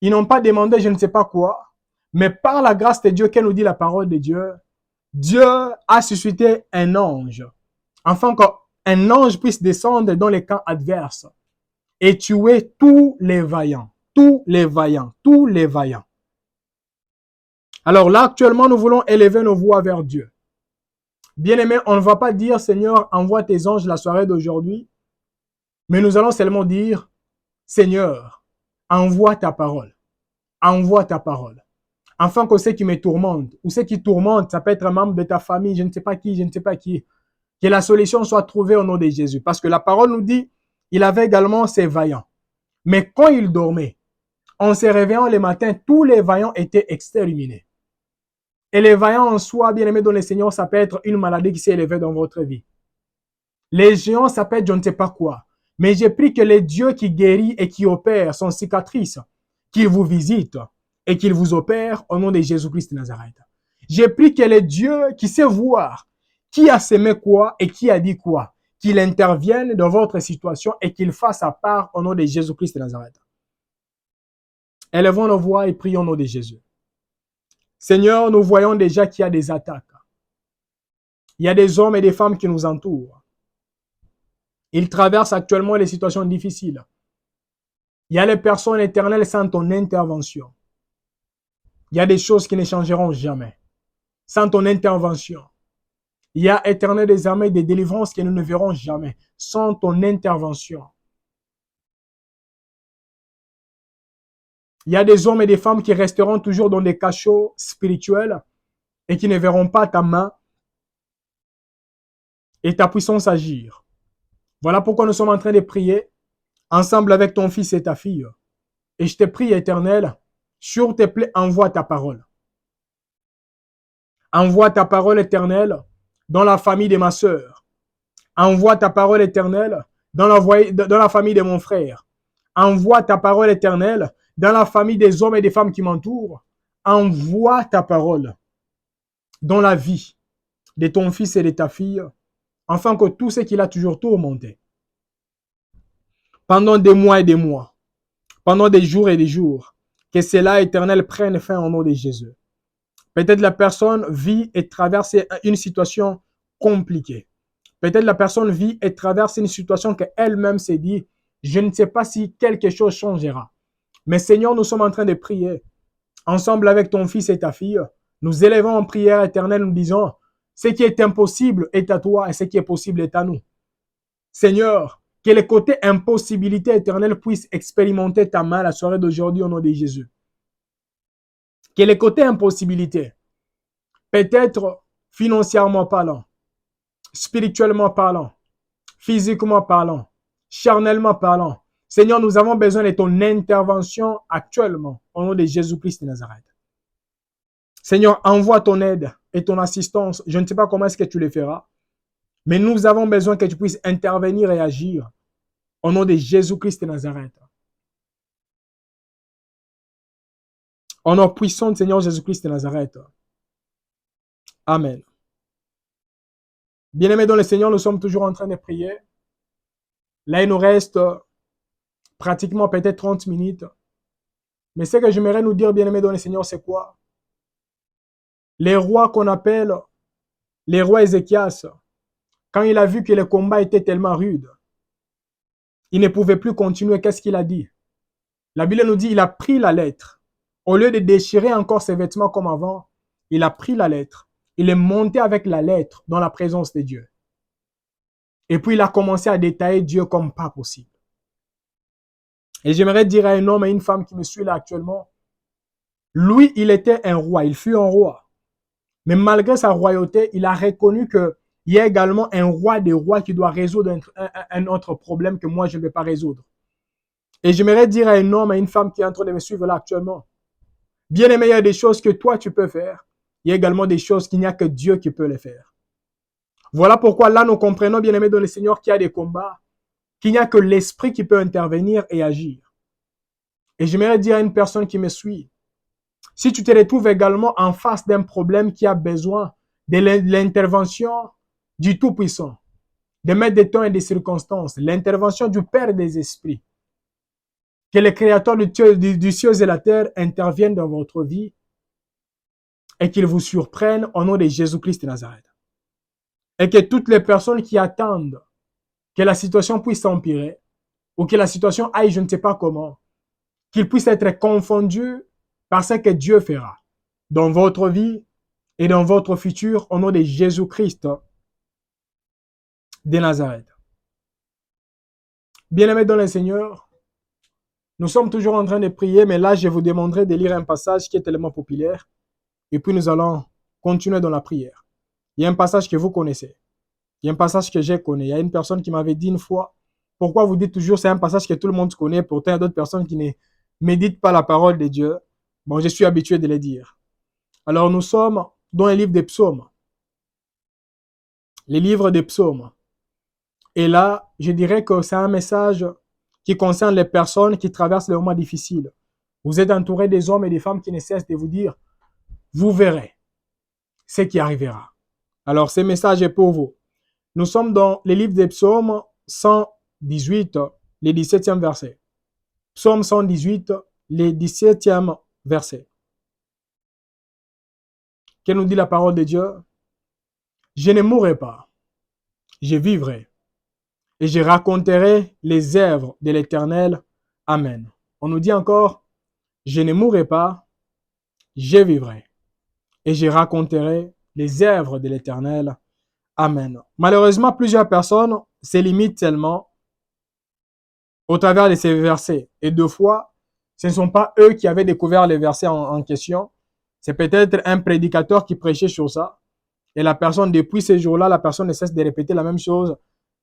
S1: Ils n'ont pas demandé je ne sais pas quoi. Mais par la grâce de Dieu, qu'elle nous dit la parole de Dieu, Dieu a suscité un ange. Afin qu'un ange puisse descendre dans les camps adverses et tuer tous les vaillants. Tous les vaillants. Tous les vaillants. Alors là, actuellement, nous voulons élever nos voix vers Dieu. Bien-aimé, on ne va pas dire, Seigneur, envoie tes anges la soirée d'aujourd'hui, mais nous allons seulement dire, Seigneur, envoie ta parole. Envoie ta parole. Afin que ceux qui me tourmentent, ou ceux qui tourmentent, ça peut être un membre de ta famille, je ne sais pas qui, que la solution soit trouvée au nom de Jésus. Parce que la parole nous dit, il avait également ses vaillants. Mais quand il dormait, en se réveillant le matin, tous les vaillants étaient exterminés. Et les vaillants en soi, bien-aimés dans le Seigneur, ça peut être une maladie qui s'est élevée dans votre vie. Les géants, ça peut être je ne sais pas quoi. Mais j'ai pris que les dieux qui guérit et qui opèrent sont cicatrices, qu'ils vous visitent et qu'ils vous opèrent au nom de Jésus-Christ de Nazareth. J'ai pris que les dieux qui sait voir qui a semé quoi et qui a dit quoi, qu'il intervienne dans votre situation et qu'il fasse sa part au nom de Jésus-Christ de Nazareth. Élevons nos voix et prions au nom de Jésus. Seigneur, nous voyons déjà qu'il y a des attaques. Il y a des hommes et des femmes qui nous entourent. Ils traversent actuellement des situations difficiles. Il y a les personnes éternelles sans ton intervention. Il y a des choses qui ne changeront jamais. Sans ton intervention. Il y a éternel des armées des délivrances que nous ne verrons jamais. Sans ton intervention. Il y a des hommes et des femmes qui resteront toujours dans des cachots spirituels et qui ne verront pas ta main et ta puissance agir. Voilà pourquoi nous sommes en train de prier ensemble avec ton fils et ta fille. Et je te prie, Éternel, sur tes plaies, envoie ta parole. Envoie ta parole, Éternelle, dans la famille de ma sœur. Envoie ta parole, Éternelle, dans la famille de mon frère. Envoie ta parole, Éternelle, dans la famille des hommes et des femmes qui m'entourent. Envoie ta parole dans la vie de ton fils et de ta fille, afin que tout ce qu'il a toujours tourmenté, pendant des mois et des mois, pendant des jours et des jours, que cela, Éternel, prenne fin au nom de Jésus. Peut-être la personne vit et traverse une situation compliquée. Peut-être la personne vit et traverse une situation qu'elle-même s'est dit, je ne sais pas si quelque chose changera. Mais Seigneur, nous sommes en train de prier. Ensemble avec ton fils et ta fille, nous élevons en prière éternelle, nous disons, ce qui est impossible est à toi et ce qui est possible est à nous. Seigneur, que les côtés impossibilité éternelle puissent expérimenter ta main la soirée d'aujourd'hui au nom de Jésus. Que les côtés impossibilité, peut-être financièrement parlant, spirituellement parlant, physiquement parlant, charnellement parlant, Seigneur, nous avons besoin de ton intervention actuellement au nom de Jésus-Christ de Nazareth. Seigneur, envoie ton aide et ton assistance. Je ne sais pas comment est-ce que tu le feras, mais nous avons besoin que tu puisses intervenir et agir au nom de Jésus-Christ de Nazareth. Au nom puissant de Seigneur Jésus-Christ de Nazareth. Amen. Bien-aimés dans le Seigneur, nous sommes toujours en train de prier. Là, il nous reste pratiquement peut-être 30 minutes. Mais ce que j'aimerais nous dire, bien-aimés dans le Seigneur, c'est quoi? Les rois qu'on appelle les rois Ézéchias, quand il a vu que le combat était tellement rude, il ne pouvait plus continuer. Qu'est-ce qu'il a dit? La Bible nous dit, il a pris la lettre. Au lieu de déchirer encore ses vêtements comme avant, il a pris la lettre. Il est monté avec la lettre dans la présence de Dieu. Et puis il a commencé à détailler Dieu comme pas possible. Et j'aimerais dire à un homme et une femme qui me suit là actuellement, lui, il était un roi, il fut un roi. Mais malgré sa royauté, il a reconnu qu'il y a également un roi des rois qui doit résoudre un autre problème que moi, je ne vais pas résoudre. Et j'aimerais dire à un homme et une femme qui est en train de me suivre là actuellement, bien aimé, il y a des choses que toi, tu peux faire. Il y a également des choses qu'il n'y a que Dieu qui peut les faire. Voilà pourquoi là, nous comprenons, bien aimé, dans le Seigneur, qu'il y a des combats, qu'il n'y a que l'Esprit qui peut intervenir et agir. Et j'aimerais dire à une personne qui me suit, si tu te retrouves également en face d'un problème qui a besoin de l'intervention du Tout-Puissant, de mettre des temps et des circonstances, l'intervention du Père des Esprits, que le Créateur du ciel et la terre intervienne dans votre vie et qu'il vous surprenne au nom de Jésus-Christ de Nazareth. Et que toutes les personnes qui attendent que la situation puisse s'empirer ou que la situation aille je ne sais pas comment, qu'ils puissent être confondus par ce que Dieu fera dans votre vie et dans votre futur au nom de Jésus-Christ de Nazareth. Bien-aimés dans le Seigneur, nous sommes toujours en train de prier, mais là, je vous demanderai de lire un passage qui est tellement populaire et puis nous allons continuer dans la prière. Il y a un passage que vous connaissez. Il y a un passage que je connais. Il y a une personne qui m'avait dit une fois, pourquoi vous dites toujours c'est un passage que tout le monde connaît, pourtant il y a d'autres personnes qui ne méditent pas la parole de Dieu. Bon, je suis habitué de le dire. Alors nous sommes dans un livre des psaumes. Les livres des psaumes. Et là, je dirais que c'est un message qui concerne les personnes qui traversent les moments difficiles. Vous êtes entouré des hommes et des femmes qui ne cessent de vous dire, vous verrez ce qui arrivera. Alors, ce message est pour vous. Nous sommes dans les livres des psaumes 118, les 17e verset. Psaume 118, les 17e verset. Que nous dit la parole de Dieu? Je ne mourrai pas, je vivrai, et je raconterai les œuvres de l'Éternel. Amen. On nous dit encore, je ne mourrai pas, je vivrai et je raconterai les œuvres de l'Éternel. Amen. Malheureusement, plusieurs personnes se limitent tellement au travers de ces versets. Et deux fois, ce ne sont pas eux qui avaient découvert les versets en question. C'est peut-être un prédicateur qui prêchait sur ça. Et la personne, depuis ces jours-là, la personne ne cesse de répéter la même chose.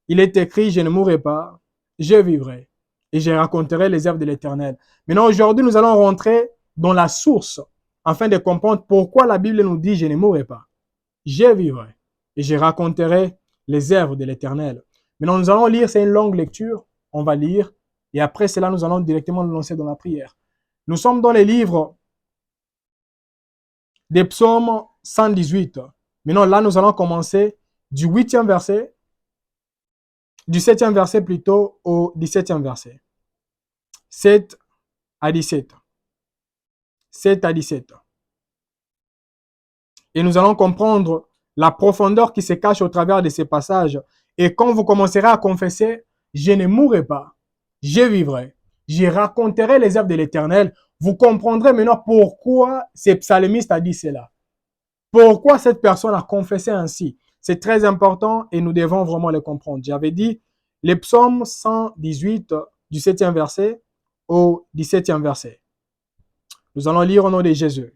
S1: Il est écrit, je ne mourrai pas, je vivrai et je raconterai les œuvres de l'Éternel. Maintenant, aujourd'hui, nous allons rentrer dans la source afin de comprendre pourquoi la Bible nous dit, je ne mourrai pas, je vivrai et je raconterai les œuvres de l'Éternel. Maintenant, nous allons lire, c'est une longue lecture, on va lire, et après cela, nous allons directement nous lancer dans la prière. Nous sommes dans les livres des psaumes 118. Maintenant, là, nous allons commencer du 8e verset, du 7e verset plutôt au 17e verset. 7 à 17. 7 à 17. Et nous allons comprendre la profondeur qui se cache au travers de ces passages. Et quand vous commencerez à confesser, je ne mourrai pas, je vivrai, je raconterai les œuvres de l'Éternel, vous comprendrez maintenant pourquoi ce psalmiste a dit cela. Pourquoi cette personne a confessé ainsi. C'est très important et nous devons vraiment le comprendre. J'avais dit les psaumes 118 du 7e verset au 17e verset. Nous allons lire au nom de Jésus.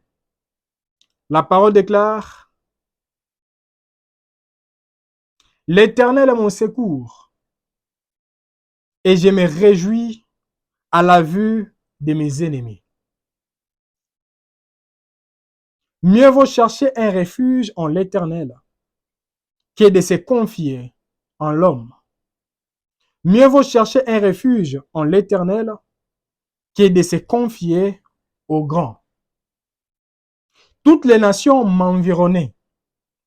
S1: La parole déclare, l'Éternel est mon secours et je me réjouis à la vue de mes ennemis. Mieux vaut chercher un refuge en l'Éternel que de se confier en l'homme. Mieux vaut chercher un refuge en l'Éternel que de se confier au grand. Toutes les nations m'environnaient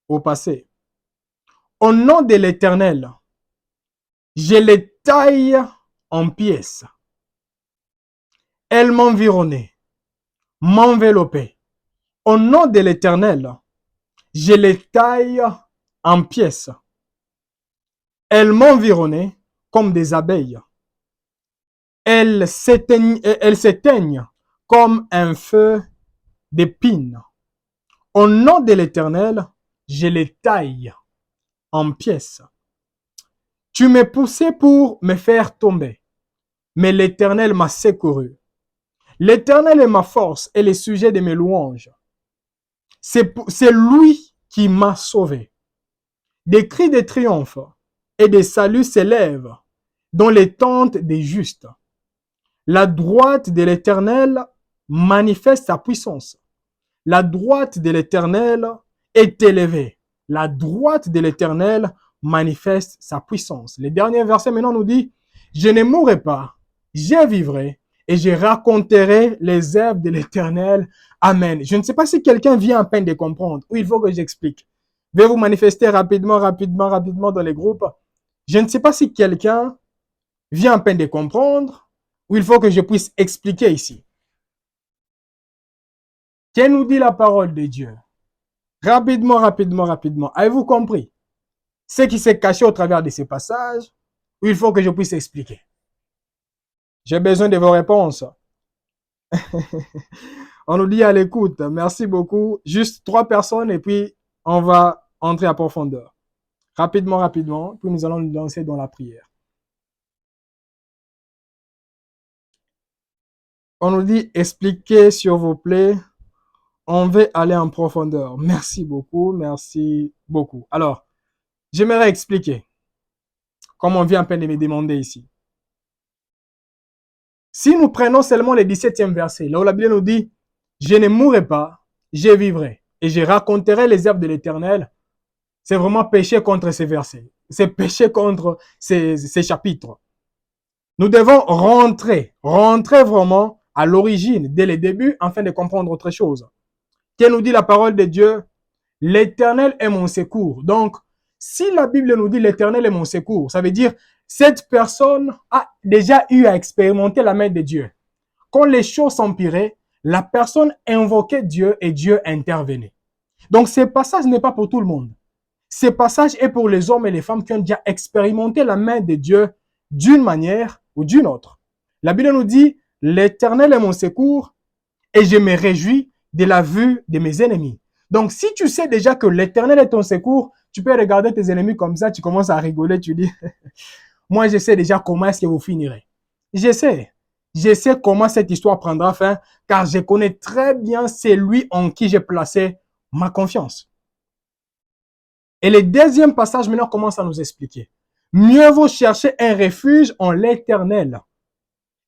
S1: au passé. Au nom de l'Éternel, je les taille en pièces. Elles m'environnaient, m'enveloppaient. Au nom de l'Éternel, je les taille en pièces. Elles m'environnaient comme des abeilles. Elles s'éteignent comme un feu d'épines. Au nom de l'Éternel, je les taille en pièces. Tu m'es poussé pour me faire tomber, mais l'Éternel m'a secouru. L'Éternel est ma force et le sujet de mes louanges. C'est lui qui m'a sauvé. Des cris de triomphe et de salut s'élèvent dans les tentes des justes. La droite de l'Éternel manifeste sa puissance. La droite de l'Éternel est élevée. La droite de l'Éternel manifeste sa puissance. Le dernier verset maintenant nous dit, je ne mourrai pas, je vivrai et je raconterai les œuvres de l'Éternel. Amen. Je ne sais pas si quelqu'un vient à peine de comprendre ou il faut que j'explique. Je vais vous manifester rapidement dans les groupes. Je ne sais pas si quelqu'un vient à peine de comprendre ou il faut que je puisse expliquer ici. Que nous dit la parole de Dieu? Rapidement. Avez-vous compris ce qui s'est caché au travers de ces passages ou il faut que je puisse expliquer? J'ai besoin de vos réponses. On nous dit à l'écoute. Merci beaucoup. Juste 3 personnes et puis on va entrer à profondeur. Rapidement, puis nous allons nous lancer dans la prière. On nous dit expliquez s'il vous plaît. On veut aller en profondeur. Merci beaucoup. Alors, j'aimerais expliquer, comme on vient à peine de me demander ici. Si nous prenons seulement le 17e verset, là où la Bible nous dit, je ne mourrai pas, je vivrai, et je raconterai les œuvres de l'Éternel, c'est vraiment pécher contre ces versets. C'est pécher contre ces chapitres. Nous devons rentrer vraiment à l'origine, dès le début, afin de comprendre autre chose. Qu'elle nous dit la parole de Dieu, l'Éternel est mon secours. Donc, si la Bible nous dit l'Éternel est mon secours, ça veut dire cette personne a déjà eu à expérimenter la main de Dieu. Quand les choses s'empiraient, la personne invoquait Dieu et Dieu intervenait. Donc, ce passage n'est pas pour tout le monde. Ce passage est pour les hommes et les femmes qui ont déjà expérimenté la main de Dieu d'une manière ou d'une autre. La Bible nous dit, l'Éternel est mon secours et je me réjouis de la vue de mes ennemis. Donc, si tu sais déjà que l'Éternel est ton secours, tu peux regarder tes ennemis comme ça, tu commences à rigoler, tu dis, moi, je sais déjà comment est-ce que vous finirez. Je sais. Je sais comment cette histoire prendra fin, car je connais très bien celui en qui j'ai placé ma confiance. Et le deuxième passage maintenant commence à nous expliquer. Mieux vaut chercher un refuge en l'Éternel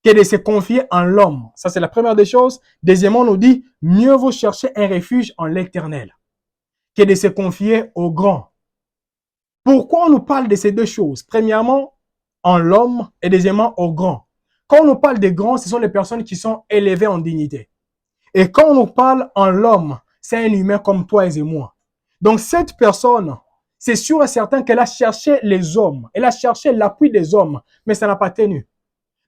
S1: que de se confier en l'homme. Ça, c'est la première des choses. Deuxièmement, on nous dit, mieux vaut chercher un refuge en l'Éternel que de se confier au grand. Pourquoi on nous parle de ces deux choses? Premièrement, en l'homme et deuxièmement, au grand. Quand on nous parle des grands, ce sont les personnes qui sont élevées en dignité. Et quand on nous parle en l'homme, c'est un humain comme toi et moi. Donc cette personne, c'est sûr et certain qu'elle a cherché les hommes, elle a cherché l'appui des hommes, mais ça n'a pas tenu.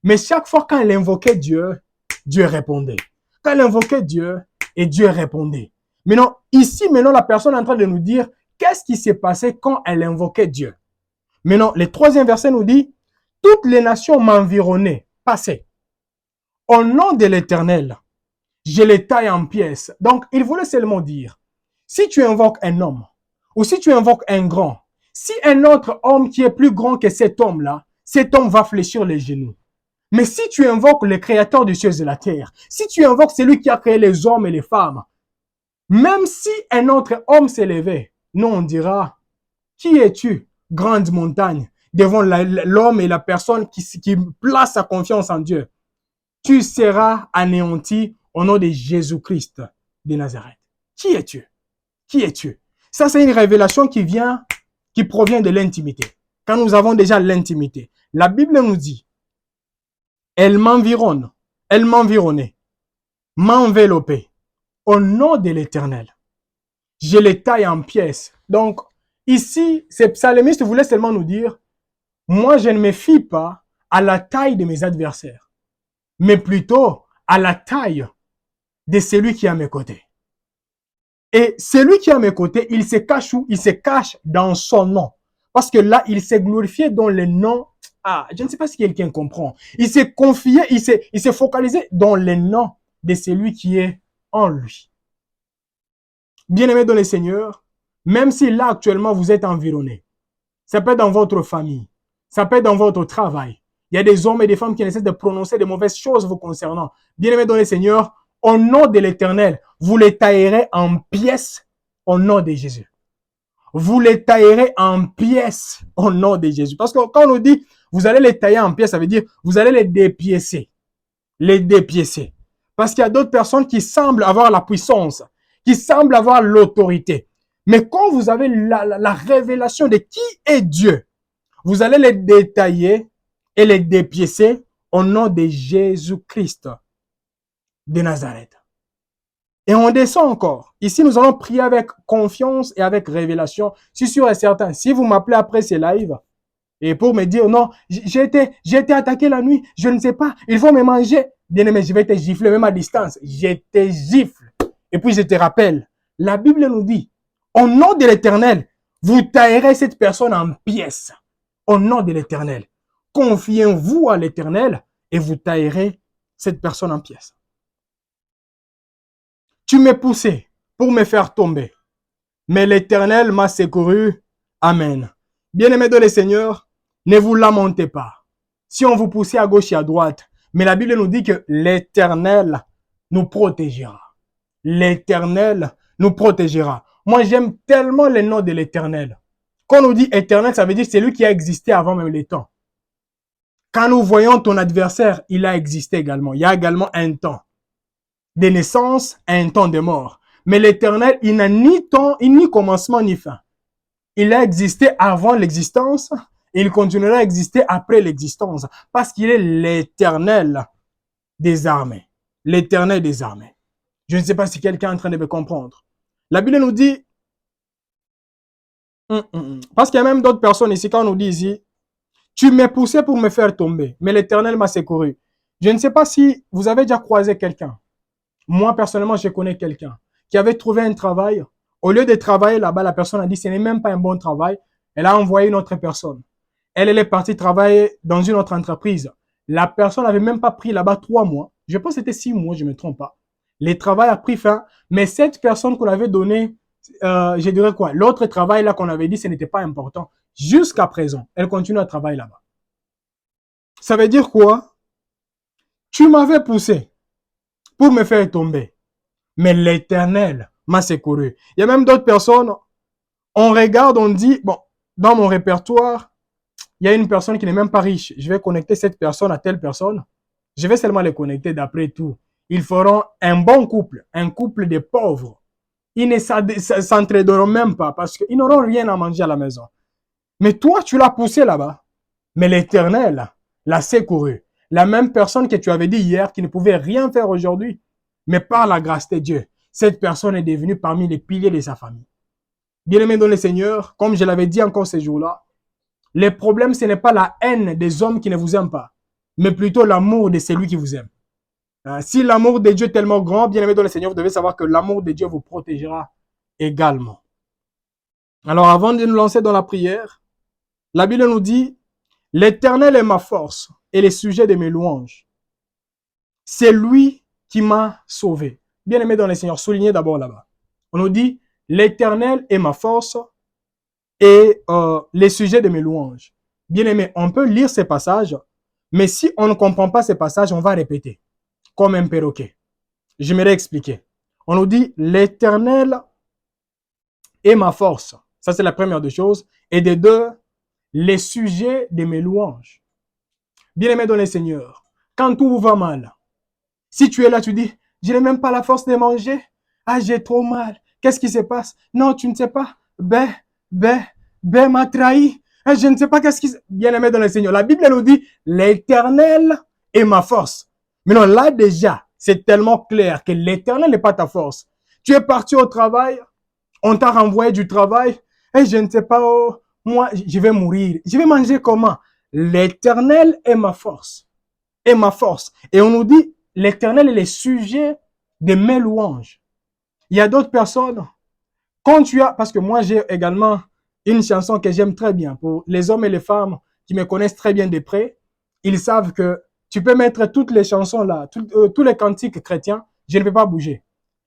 S1: Mais chaque fois qu'elle invoquait Dieu, Dieu répondait. Quand elle invoquait Dieu, et Dieu répondait. Maintenant, ici, la personne est en train de nous dire qu'est-ce qui s'est passé quand elle invoquait Dieu. Maintenant, le troisième verset nous dit, toutes les nations m'environnaient, passaient. Au nom de l'Éternel, je les taille en pièces. Donc, il voulait seulement dire, si tu invoques un homme, ou si tu invoques un grand, si un autre homme qui est plus grand que cet homme-là, cet homme va fléchir les genoux. Mais si tu invoques le créateur des cieux et de la terre, si tu invoques celui qui a créé les hommes et les femmes, même si un autre homme s'est levé, nous on dira, qui es-tu, grande montagne, devant l'homme et la personne qui place sa confiance en Dieu? Tu seras anéanti au nom de Jésus-Christ de Nazareth. Qui es-tu? Qui es-tu? Ça, c'est une révélation qui provient de l'intimité. Quand nous avons déjà l'intimité, la Bible nous dit, elle m'environne, elle m'environnait, m'enveloppait au nom de l'Éternel. Je les taille en pièces. Donc, ici, ce psalmiste voulait seulement nous dire, moi, je ne me fie pas à la taille de mes adversaires, mais plutôt à la taille de celui qui est à mes côtés. Et celui qui est à mes côtés, il se cache où? Il se cache dans son nom. Parce que là, il s'est glorifié dans le nom. Ah, je ne sais pas si quelqu'un comprend. Il s'est confié, il s'est focalisé dans le nom de celui qui est en lui. Bien-aimé dans le Seigneur, même si là actuellement vous êtes environné, ça peut être dans votre famille, ça peut être dans votre travail. Il y a des hommes et des femmes qui essaient de prononcer de mauvaises choses vous concernant. Bien-aimé dans le Seigneur, au nom de l'Éternel, vous les taillerez en pièces au nom de Jésus. Vous les taillerez en pièces au nom de Jésus. Parce que quand on nous dit, vous allez les tailler en pièces, ça veut dire, vous allez les dépiécer. Les dépiécer. Parce qu'il y a d'autres personnes qui semblent avoir la puissance, qui semblent avoir l'autorité. Mais quand vous avez la révélation de qui est Dieu, vous allez les détailler et les dépiécer au nom de Jésus-Christ de Nazareth. Et on descend encore. Ici, nous allons prier avec confiance et avec révélation. Je suis sûr et certain, si vous m'appelez après ces lives, et pour me dire, non, j'ai été attaqué la nuit, je ne sais pas, il faut me manger. Bien-aimé, je vais te gifler même à distance. Je te gifle. Et puis je te rappelle, la Bible nous dit, au nom de l'Éternel, vous taillerez cette personne en pièces. Au nom de l'Éternel. Confiez-vous à l'Éternel et vous taillerez cette personne en pièces. Tu m'es poussé pour me faire tomber, mais l'Éternel m'a secouru. Amen. Bien-aimés de le Seigneur, ne vous lamentez pas. Si on vous poussait à gauche et à droite, mais la Bible nous dit que l'Éternel nous protégera. L'Éternel nous protégera. Moi, j'aime tellement le nom de l'Éternel. Quand on nous dit éternel, ça veut dire c'est lui qui a existé avant même les temps. Quand nous voyons ton adversaire, il a existé également. Il y a également un temps de naissance et un temps de mort. Mais l'Éternel, il n'a ni temps, ni commencement, ni fin. Il a existé avant l'existence et il continuera à exister après l'existence parce qu'il est l'Éternel des armées. L'Éternel des armées. Je ne sais pas si quelqu'un est en train de me comprendre. La Bible nous dit, parce qu'il y a même d'autres personnes ici, quand on nous dit ici, tu m'es poussé pour me faire tomber, mais l'Éternel m'a secouru. Je ne sais pas si vous avez déjà croisé quelqu'un. Moi, personnellement, je connais quelqu'un qui avait trouvé un travail. Au lieu de travailler là-bas, la personne a dit, ce n'est même pas un bon travail. Elle a envoyé une autre personne. Elle est partie travailler dans une autre entreprise. La personne n'avait même pas pris là-bas 3 mois. Je pense que c'était 6 mois, je ne me trompe pas. Le travail a pris fin, mais cette personne qu'on avait donnée, je dirais quoi, l'autre travail là qu'on avait dit, ce n'était pas important. Jusqu'à présent, elle continue à travailler là-bas. Ça veut dire quoi? Tu m'avais poussé pour me faire tomber, mais l'Éternel m'a secouru. Il y a même d'autres personnes, on regarde, on dit, bon, dans mon répertoire, il y a une personne qui n'est même pas riche. Je vais connecter cette personne à telle personne. Je vais seulement les connecter d'après tout. Ils feront un bon couple, un couple de pauvres. Ils ne s'entraideront même pas parce qu'ils n'auront rien à manger à la maison. Mais toi, tu l'as poussé là-bas. Mais l'Éternel l'a secouru. La même personne que tu avais dit hier qui ne pouvait rien faire aujourd'hui. Mais par la grâce de Dieu, cette personne est devenue parmi les piliers de sa famille. Bien-aimé dans le Seigneur, comme je l'avais dit encore ces jours-là, le problème, ce n'est pas la haine des hommes qui ne vous aiment pas, mais plutôt l'amour de celui qui vous aime. Si l'amour de Dieu est tellement grand, bien-aimé dans le Seigneur, vous devez savoir que l'amour de Dieu vous protégera également. Alors, avant de nous lancer dans la prière, la Bible nous dit, l'Éternel est ma force et le sujet de mes louanges. C'est lui qui m'a sauvé. Bien-aimé dans le Seigneur, soulignez d'abord là-bas. On nous dit, l'Éternel est ma force et les sujets de mes louanges. Bien-aimé, on peut lire ces passages, mais si on ne comprend pas ces passages, on va répéter, comme un perroquet. J'aimerais expliquer. On nous dit, l'Éternel est ma force. Ça, c'est la première des choses. Et de deux, les sujets de mes louanges. Bien-aimé dans le Seigneur, quand tout va mal, si tu es là, tu dis, je n'ai même pas la force de manger. Ah, j'ai trop mal. Qu'est-ce qui se passe? Non, tu ne sais pas. Ben m'a trahi. Je ne sais pas qu'est-ce qui se... Bien-aimé dans le Seigneur, la Bible nous dit, l'Éternel est ma force. Mais non, là déjà, c'est tellement clair que l'Éternel n'est pas ta force. Tu es parti au travail, on t'a renvoyé du travail, et je ne sais pas, oh, moi, je vais mourir. Je vais manger comment? L'Éternel est ma force. Est ma force. Et on nous dit, l'Éternel est le sujet de mes louanges. Il y a d'autres personnes, quand tu as, parce que moi j'ai également une chanson que j'aime très bien, pour les hommes et les femmes qui me connaissent très bien de près, ils savent que tu peux mettre toutes les chansons là, tous les cantiques chrétiens, je ne vais pas bouger.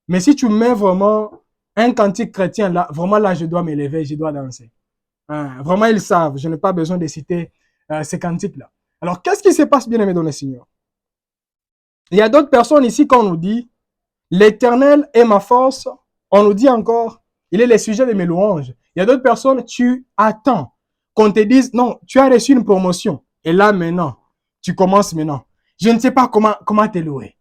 S1: Mais si tu mets vraiment un cantique chrétien là, vraiment là je dois m'élever, je dois danser. Vraiment ils savent, je n'ai pas besoin de citer ces cantiques là. Alors qu'est-ce qui se passe, bien aimé dans le Seigneur? Il y a d'autres personnes ici qu'on nous dit, l'Éternel est ma force. On nous dit encore, il est le sujet de mes louanges. Il y a d'autres personnes, tu attends qu'on te dise, non, tu as reçu une promotion. Et là, maintenant, tu commences maintenant. Je ne sais pas comment te louer.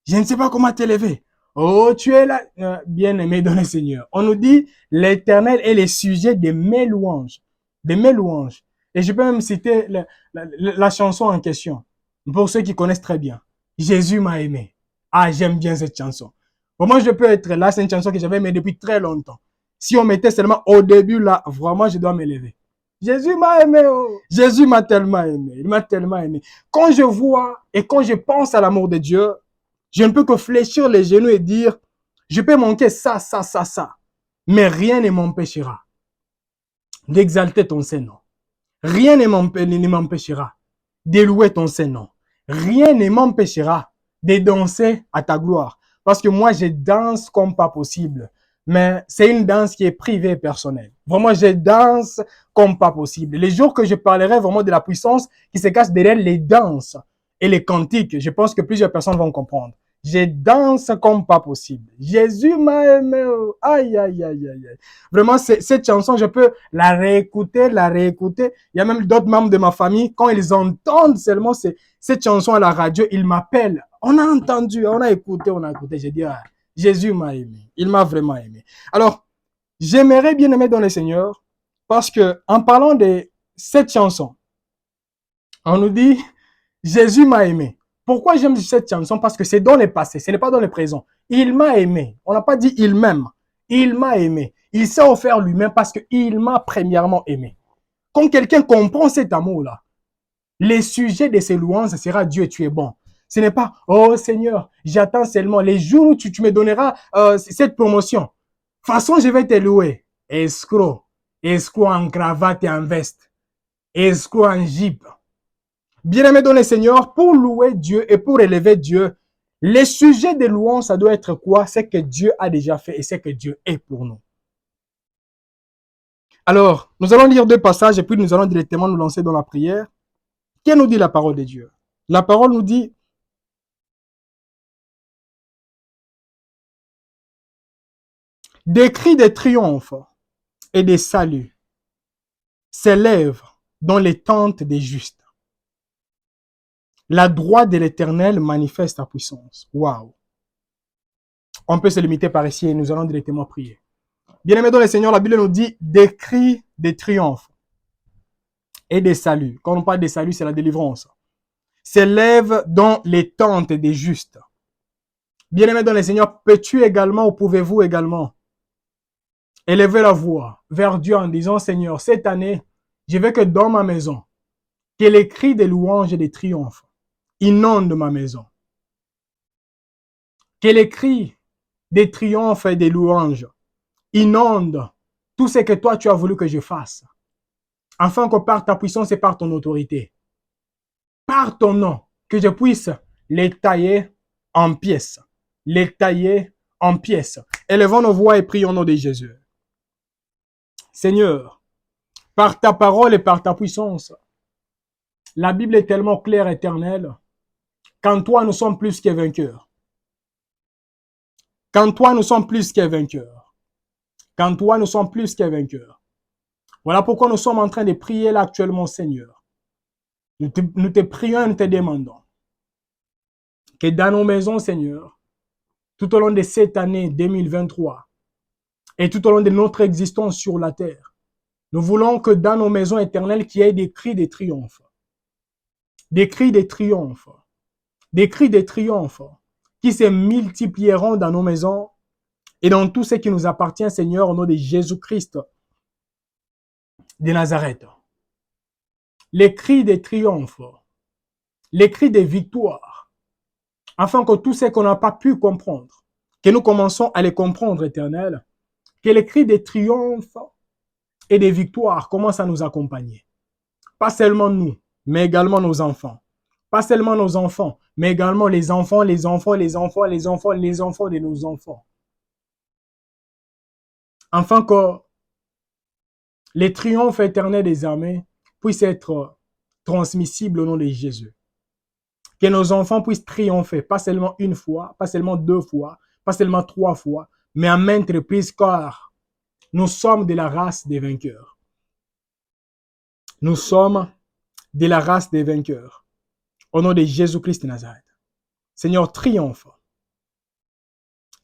S1: Je ne sais pas comment t'élever. Oh, tu es là, bien-aimé dans le Seigneur. On nous dit, l'Éternel est le sujet de mes louanges. De mes louanges. Et je peux même citer la chanson en question. Pour ceux qui connaissent très bien. Jésus m'a aimé. Ah, j'aime bien cette chanson. Pour moi, je peux être là. C'est une chanson que j'avais aimée depuis très longtemps. Si on mettait seulement au début là, vraiment, je dois m'élever. Jésus m'a aimé. Oh. Jésus m'a tellement aimé. Il m'a tellement aimé. Quand je vois et quand je pense à l'amour de Dieu, je ne peux que fléchir les genoux et dire, je peux manquer ça. Mais rien ne m'empêchera d'exalter ton Saint-Nom. Rien ne m'empêchera de louer ton Saint-Nom. Rien ne m'empêchera de danser à ta gloire. Parce que moi, je danse comme pas possible. Mais c'est une danse qui est privée et personnelle. Vraiment, je danse comme pas possible. Les jours que je parlerai vraiment de la puissance qui se cache derrière les danses et les cantiques, je pense que plusieurs personnes vont comprendre. Je danse comme pas possible. Jésus m'a aimé. Aïe. Vraiment, cette chanson, je peux la réécouter. Il y a même d'autres membres de ma famille, quand ils entendent seulement cette chanson à la radio, ils m'appellent. On a entendu, on a écouté. J'ai dit, ah, Jésus m'a aimé. Il m'a vraiment aimé. Alors, j'aimerais bien aimer dans le Seigneur, parce que en parlant de cette chanson, on nous dit, Jésus m'a aimé. Pourquoi j'aime cette chanson? Parce que c'est dans le passé, ce n'est pas dans le présent. Il m'a aimé. On n'a pas dit il m'aime. Il m'a aimé. Il s'est offert lui-même parce qu'il m'a premièrement aimé. Quand quelqu'un comprend cet amour-là, les sujets de ses louanges, ce sera Dieu, tu es bon. Ce n'est pas, oh Seigneur, j'attends seulement les jours où tu me donneras cette promotion. De toute façon, je vais te louer. Escroc en cravate et en veste. Escroc en jupe. Bien-aimé dans le Seigneur, pour louer Dieu et pour élever Dieu, Les sujets de louange, ça doit être quoi? C'est que Dieu a déjà fait et c'est que Dieu est pour nous. Alors, nous allons lire 2 passages et puis nous allons directement nous lancer dans la prière. Qu'est-ce nous dit la parole de Dieu? La parole nous dit, des cris de triomphe et des saluts s'élèvent dans les tentes des justes. La droite de l'Éternel manifeste sa puissance. Waouh! On peut se limiter par ici et nous allons directement prier. Bien-aimés dans le Seigneur, la Bible nous dit des cris de triomphe et des saluts. Quand on parle des saluts, c'est la délivrance. S'élèvent dans les tentes des justes. Bien-aimés dans le Seigneur, peux-tu également ou pouvez-vous également élever la voix vers Dieu en disant, Seigneur, cette année, je veux que dans ma maison, que les cris de louange et de triomphe inondent ma maison. Que les cris de triomphe et de louange inondent tout ce que toi tu as voulu que je fasse. Afin que par ta puissance et par ton autorité, par ton nom, que je puisse les tailler en pièces. Les tailler en pièces. Élevons nos voix et prions au nom de Jésus. Seigneur, par ta parole et par ta puissance, la Bible est tellement claire et éternelle qu'en toi nous sommes plus que vainqueurs. Qu'en toi nous sommes plus que vainqueurs. Qu'en toi nous sommes plus que vainqueurs. Voilà pourquoi nous sommes en train de prier là actuellement, Seigneur. Nous te prions et nous te demandons que dans nos maisons, Seigneur, tout au long de cette année 2023 et tout au long de notre existence sur la terre, nous voulons que dans nos maisons éternelles, qu'il y ait des cris de triomphe. Des cris de triomphe. Des cris de triomphe qui se multiplieront dans nos maisons et dans tout ce qui nous appartient, Seigneur, au nom de Jésus-Christ de Nazareth. Les cris de triomphe, les cris de victoire, afin que tout ce qu'on n'a pas pu comprendre, que nous commençons à les comprendre, Éternel, que les cris de triomphe et de victoire commencent à nous accompagner. Pas seulement nous, mais également nos enfants. Pas seulement nos enfants, mais également les enfants, les enfants, les enfants, les enfants, les enfants de nos enfants. Afin que les triomphes éternels des armées puissent être transmissibles au nom de Jésus. Que nos enfants puissent triompher, pas seulement une fois, pas seulement 2 fois, pas seulement 3 fois, mais à maintes reprises, car nous sommes de la race des vainqueurs. Nous sommes de la race des vainqueurs. Au nom de Jésus-Christ de Nazareth. Seigneur, triomphe.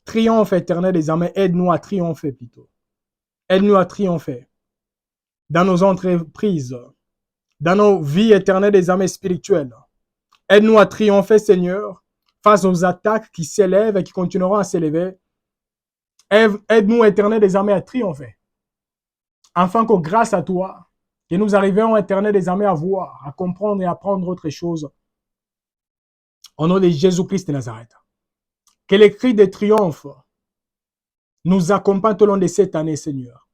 S1: Triomphe éternel des armées, aide-nous à triompher plutôt. Aide-nous à triompher dans nos entreprises, dans nos vies éternelles des armées spirituelles. Aide-nous à triompher, Seigneur, face aux attaques qui s'élèvent et qui continueront à s'élever. Aide-nous, éternel des armées, à triompher. Afin que grâce à toi, que nous arrivions, éternel des armées, à voir, à comprendre et à apprendre autre chose. Au nom de Jésus-Christ de Nazareth. Que les cris de triomphe nous accompagnent tout au long de cette année, Seigneur.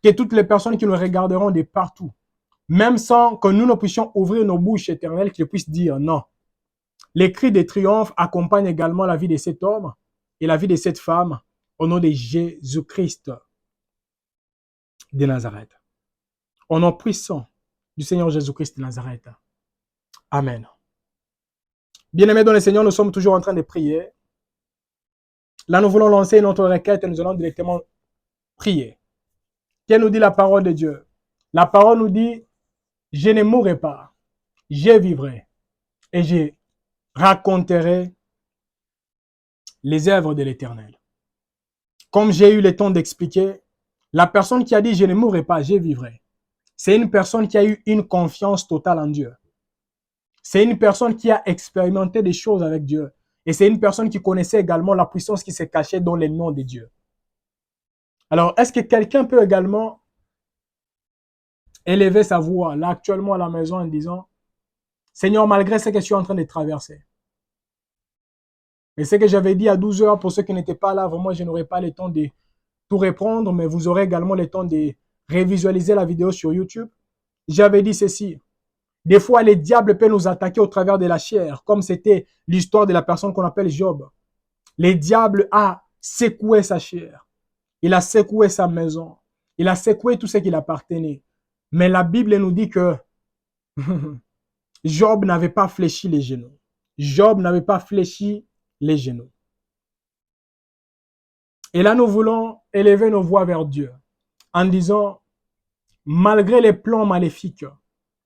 S1: Que toutes les personnes qui nous regarderont de partout, même sans que nous ne puissions ouvrir nos bouches éternelles, qu'ils puissent dire non. Les cris de triomphe accompagnent également la vie de cet homme et la vie de cette femme au nom de Jésus-Christ de Nazareth. Au nom puissant du Seigneur Jésus-Christ de Nazareth. Amen. Bien-aimés dans le Seigneur, nous sommes toujours en train de prier. Là, nous voulons lancer notre requête et nous allons directement prier. Qu'est-ce nous dit la parole de Dieu? La parole nous dit, je ne mourrai pas, je vivrai et je raconterai les œuvres de l'Éternel. Comme j'ai eu le temps d'expliquer, la personne qui a dit, je ne mourrai pas, je vivrai, c'est une personne qui a eu une confiance totale en Dieu. C'est une personne qui a expérimenté des choses avec Dieu. Et c'est une personne qui connaissait également la puissance qui se cachait dans les noms de Dieu. Alors, est-ce que quelqu'un peut également élever sa voix là actuellement à la maison en disant, Seigneur, malgré ce que je suis en train de traverser, et ce que j'avais dit à 12 heures, pour ceux qui n'étaient pas là, vraiment, je n'aurai pas le temps de tout répondre, mais vous aurez également le temps de révisualiser la vidéo sur YouTube. J'avais dit ceci, Des fois, les diables peuvent nous attaquer au travers de la chair, comme c'était l'histoire de la personne qu'on appelle Job. Les diables a secoué sa chair. Il a secoué sa maison. Il a secoué tout ce qui l'appartenait. Mais la Bible nous dit que Job n'avait pas fléchi les genoux. Job n'avait pas fléchi les genoux. Et là, nous voulons élever nos voix vers Dieu en disant, malgré les plans maléfiques,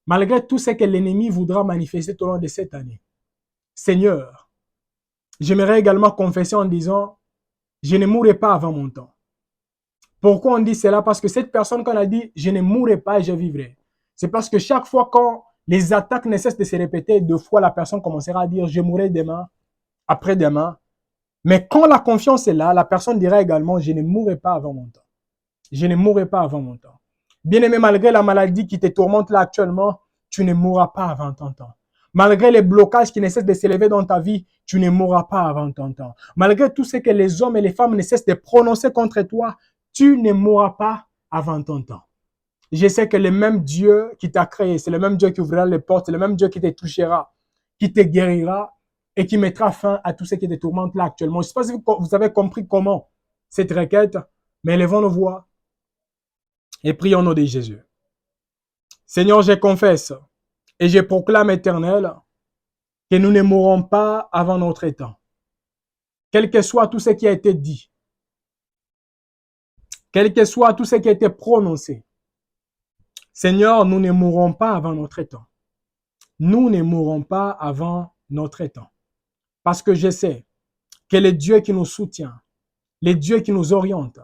S1: malgré tout ce que l'ennemi voudra manifester au long de cette année, Seigneur, j'aimerais également confesser en disant, je ne mourrai pas avant mon temps. Pourquoi on dit cela? Parce que cette personne, quand elle a dit, je ne mourrai pas et je vivrai, c'est parce que chaque fois quand les attaques ne cessent de se répéter, deux fois la personne commencera à dire, je mourrai demain, après-demain. Mais quand la confiance est là, la personne dira également, je ne mourrai pas avant mon temps. Je ne mourrai pas avant mon temps. Bien-aimé, malgré la maladie qui te tourmente là actuellement, tu ne mourras pas avant ton temps. Malgré les blocages qui ne cessent de s'élever dans ta vie, tu ne mourras pas avant ton temps. Malgré tout ce que les hommes et les femmes ne cessent de prononcer contre toi, tu ne mourras pas avant ton temps. Je sais que le même Dieu qui t'a créé, c'est le même Dieu qui ouvrira les portes, c'est le même Dieu qui te touchera, qui te guérira et qui mettra fin à tout ce qui te tourmente là actuellement. Je ne sais pas si vous avez compris comment cette requête, mais élevons nos voix et prions au nom de Jésus. Seigneur, je confesse et je proclame, Éternel, que nous ne mourrons pas avant notre temps. Quel que soit tout ce qui a été dit, quel que soit tout ce qui a été prononcé, Seigneur, nous ne mourrons pas avant notre temps. Nous ne mourrons pas avant notre temps. Parce que je sais que les dieux qui nous soutient, les dieux qui nous orientent,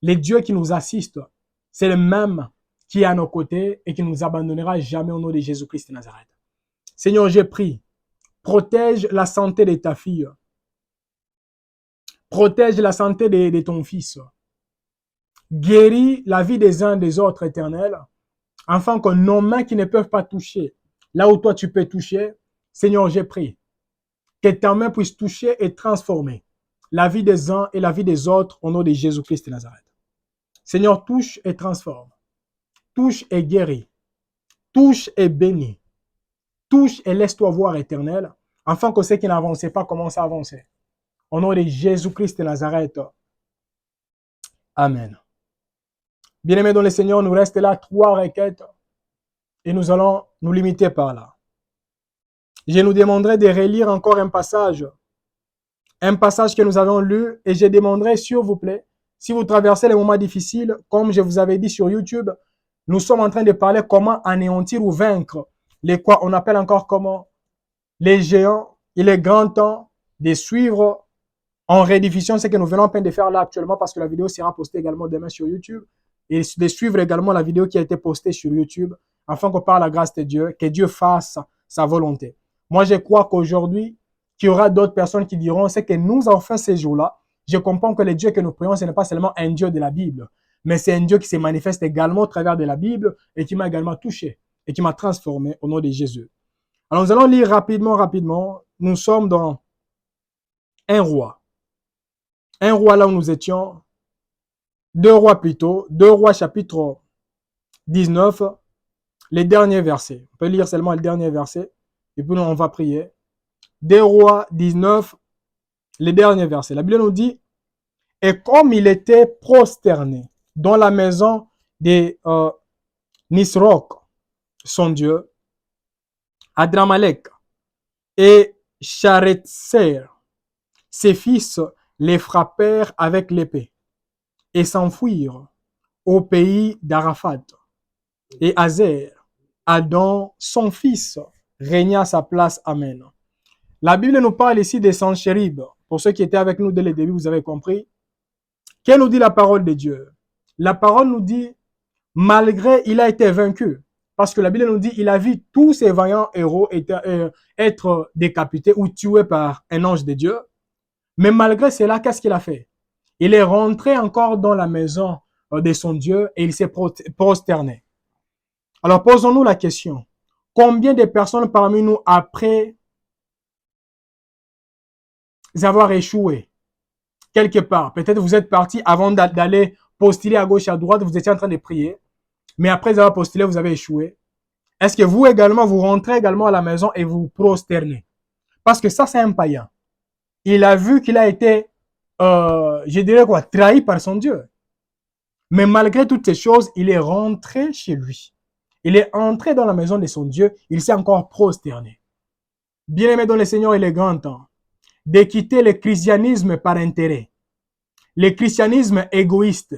S1: les dieux qui nous assistent, c'est le même qui est à nos côtés et qui ne nous abandonnera jamais au nom de Jésus-Christ de Nazareth. Seigneur, je prie, protège la santé de ta fille. Protège la santé de ton fils. Guéris la vie des uns des autres, Éternel, afin que nos mains qui ne peuvent pas toucher, là où toi tu peux toucher, Seigneur, je prie, que ta main puisse toucher et transformer la vie des uns et la vie des autres au nom de Jésus-Christ de Nazareth. Seigneur, touche et transforme. Touche et guéris. Touche et bénis. Touche et laisse-toi voir, Éternel, afin que ceux qui n'avançaient pas commencent à avancer. Au nom de Jésus-Christ de Nazareth. Amen. Bien-aimés dans le Seigneur, nous reste là 3 requêtes et nous allons nous limiter par là. Je nous demanderai de relire encore un passage que nous avons lu et je demanderai, s'il vous plaît, si vous traversez les moments difficiles, comme je vous avais dit sur YouTube, nous sommes en train de parler comment anéantir ou vaincre les quoi on appelle encore comment les géants. Il est grand temps de suivre en rediffusion ce que nous venons à peine de faire là actuellement parce que la vidéo sera postée également demain sur YouTube et de suivre également la vidéo qui a été postée sur YouTube afin que par la grâce de Dieu, que Dieu fasse sa volonté. Moi, je crois qu'aujourd'hui, qu'il y aura d'autres personnes qui diront c'est que nous avons fait ces jours-là. Je comprends que le Dieu que nous prions, ce n'est pas seulement un Dieu de la Bible, mais c'est un Dieu qui se manifeste également au travers de la Bible et qui m'a également touché et qui m'a transformé au nom de Jésus. Alors, nous allons lire rapidement. Nous sommes dans un roi. Un roi là où nous étions. 2 rois plutôt. 2 rois chapitre 19. Les derniers versets. On peut lire seulement le dernier verset. Et puis on va prier. 2 rois 19. Les derniers versets. La Bible nous dit, et comme il était prosterné dans la maison de Nisroch, son dieu, Adramalek et Charetser, ses fils les frappèrent avec l'épée et s'enfuirent au pays d'Araphat. Et Azer, Adam, son fils, régna à sa place. Amen. La Bible nous parle ici des Sanchérib. Pour ceux qui étaient avec nous dès le début, vous avez compris. Qu'est-ce nous dit la parole de Dieu? La parole nous dit, malgré il a été vaincu, parce que la Bible nous dit, il a vu tous ces vaillants héros être décapités ou tués par un ange de Dieu. Mais malgré cela, qu'est-ce qu'il a fait? Il est rentré encore dans la maison de son Dieu et il s'est prosterné. Alors posons-nous la question. Combien de personnes parmi nous, après avoir échoué quelque part, peut-être vous êtes parti avant d'aller postuler à gauche et à droite, vous étiez en train de prier, mais après avoir postulé, vous avez échoué. Est-ce que vous également, vous rentrez également à la maison et vous prosternez? Parce que ça, c'est un païen. Il a vu qu'il a été, je dirais quoi, trahi par son Dieu. Mais malgré toutes ces choses, il est rentré chez lui. Il est entré dans la maison de son Dieu. Il s'est encore prosterné. Bien-aimé dans le Seigneur, il est grand temps de quitter le christianisme par intérêt. Le christianisme égoïste.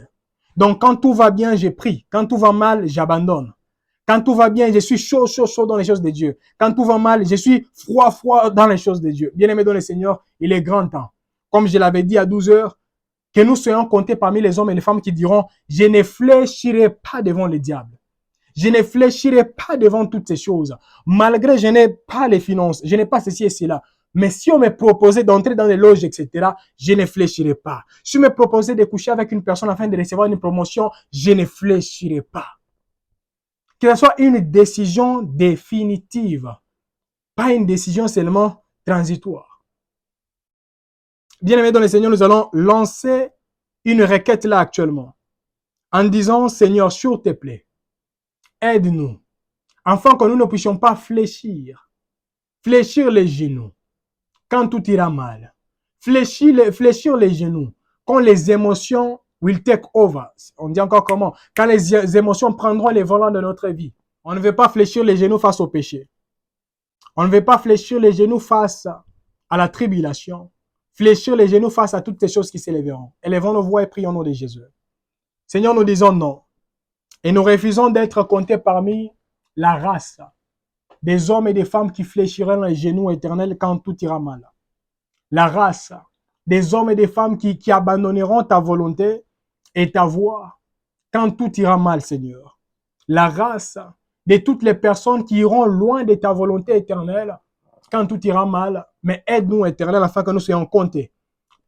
S1: Donc, quand tout va bien, je prie. Quand tout va mal, j'abandonne. Quand tout va bien, je suis chaud, chaud, chaud dans les choses de Dieu. Quand tout va mal, je suis froid, froid dans les choses de Dieu. Bien-aimé dans le Seigneur, il est grand temps. Comme je l'avais dit à 12 heures, que nous soyons comptés parmi les hommes et les femmes qui diront, je ne fléchirai pas devant le diable. Je ne fléchirai pas devant toutes ces choses. Malgré je n'ai pas les finances, je n'ai pas ceci et cela. Mais si on me proposait d'entrer dans les loges, etc., je ne fléchirai pas. Si on me proposait de coucher avec une personne afin de recevoir une promotion, je ne fléchirai pas. Que ce soit une décision définitive, pas une décision seulement transitoire. Bien-aimés dans le Seigneur, nous allons lancer une requête là actuellement, en disant, Seigneur, s'il te plaît, aide-nous, afin que nous ne puissions pas fléchir les genoux quand tout ira mal. Fléchir les genoux quand les émotions will take over. On dit encore comment? Quand les émotions prendront les volants de notre vie. On ne veut pas fléchir les genoux face au péché. On ne veut pas fléchir les genoux face à la tribulation. Fléchir les genoux face à toutes ces choses qui s'élèveront. Élevons nos voix et prions au nom de Jésus. Seigneur, nous disons non. Et nous refusons d'être comptés parmi la race des hommes et des femmes qui fléchiront les genoux éternels quand tout ira mal. La race des hommes et des femmes qui abandonneront ta volonté et ta voix quand tout ira mal, Seigneur. La race de toutes les personnes qui iront loin de ta volonté éternelle quand tout ira mal, mais aide-nous, Éternel, afin que nous soyons comptés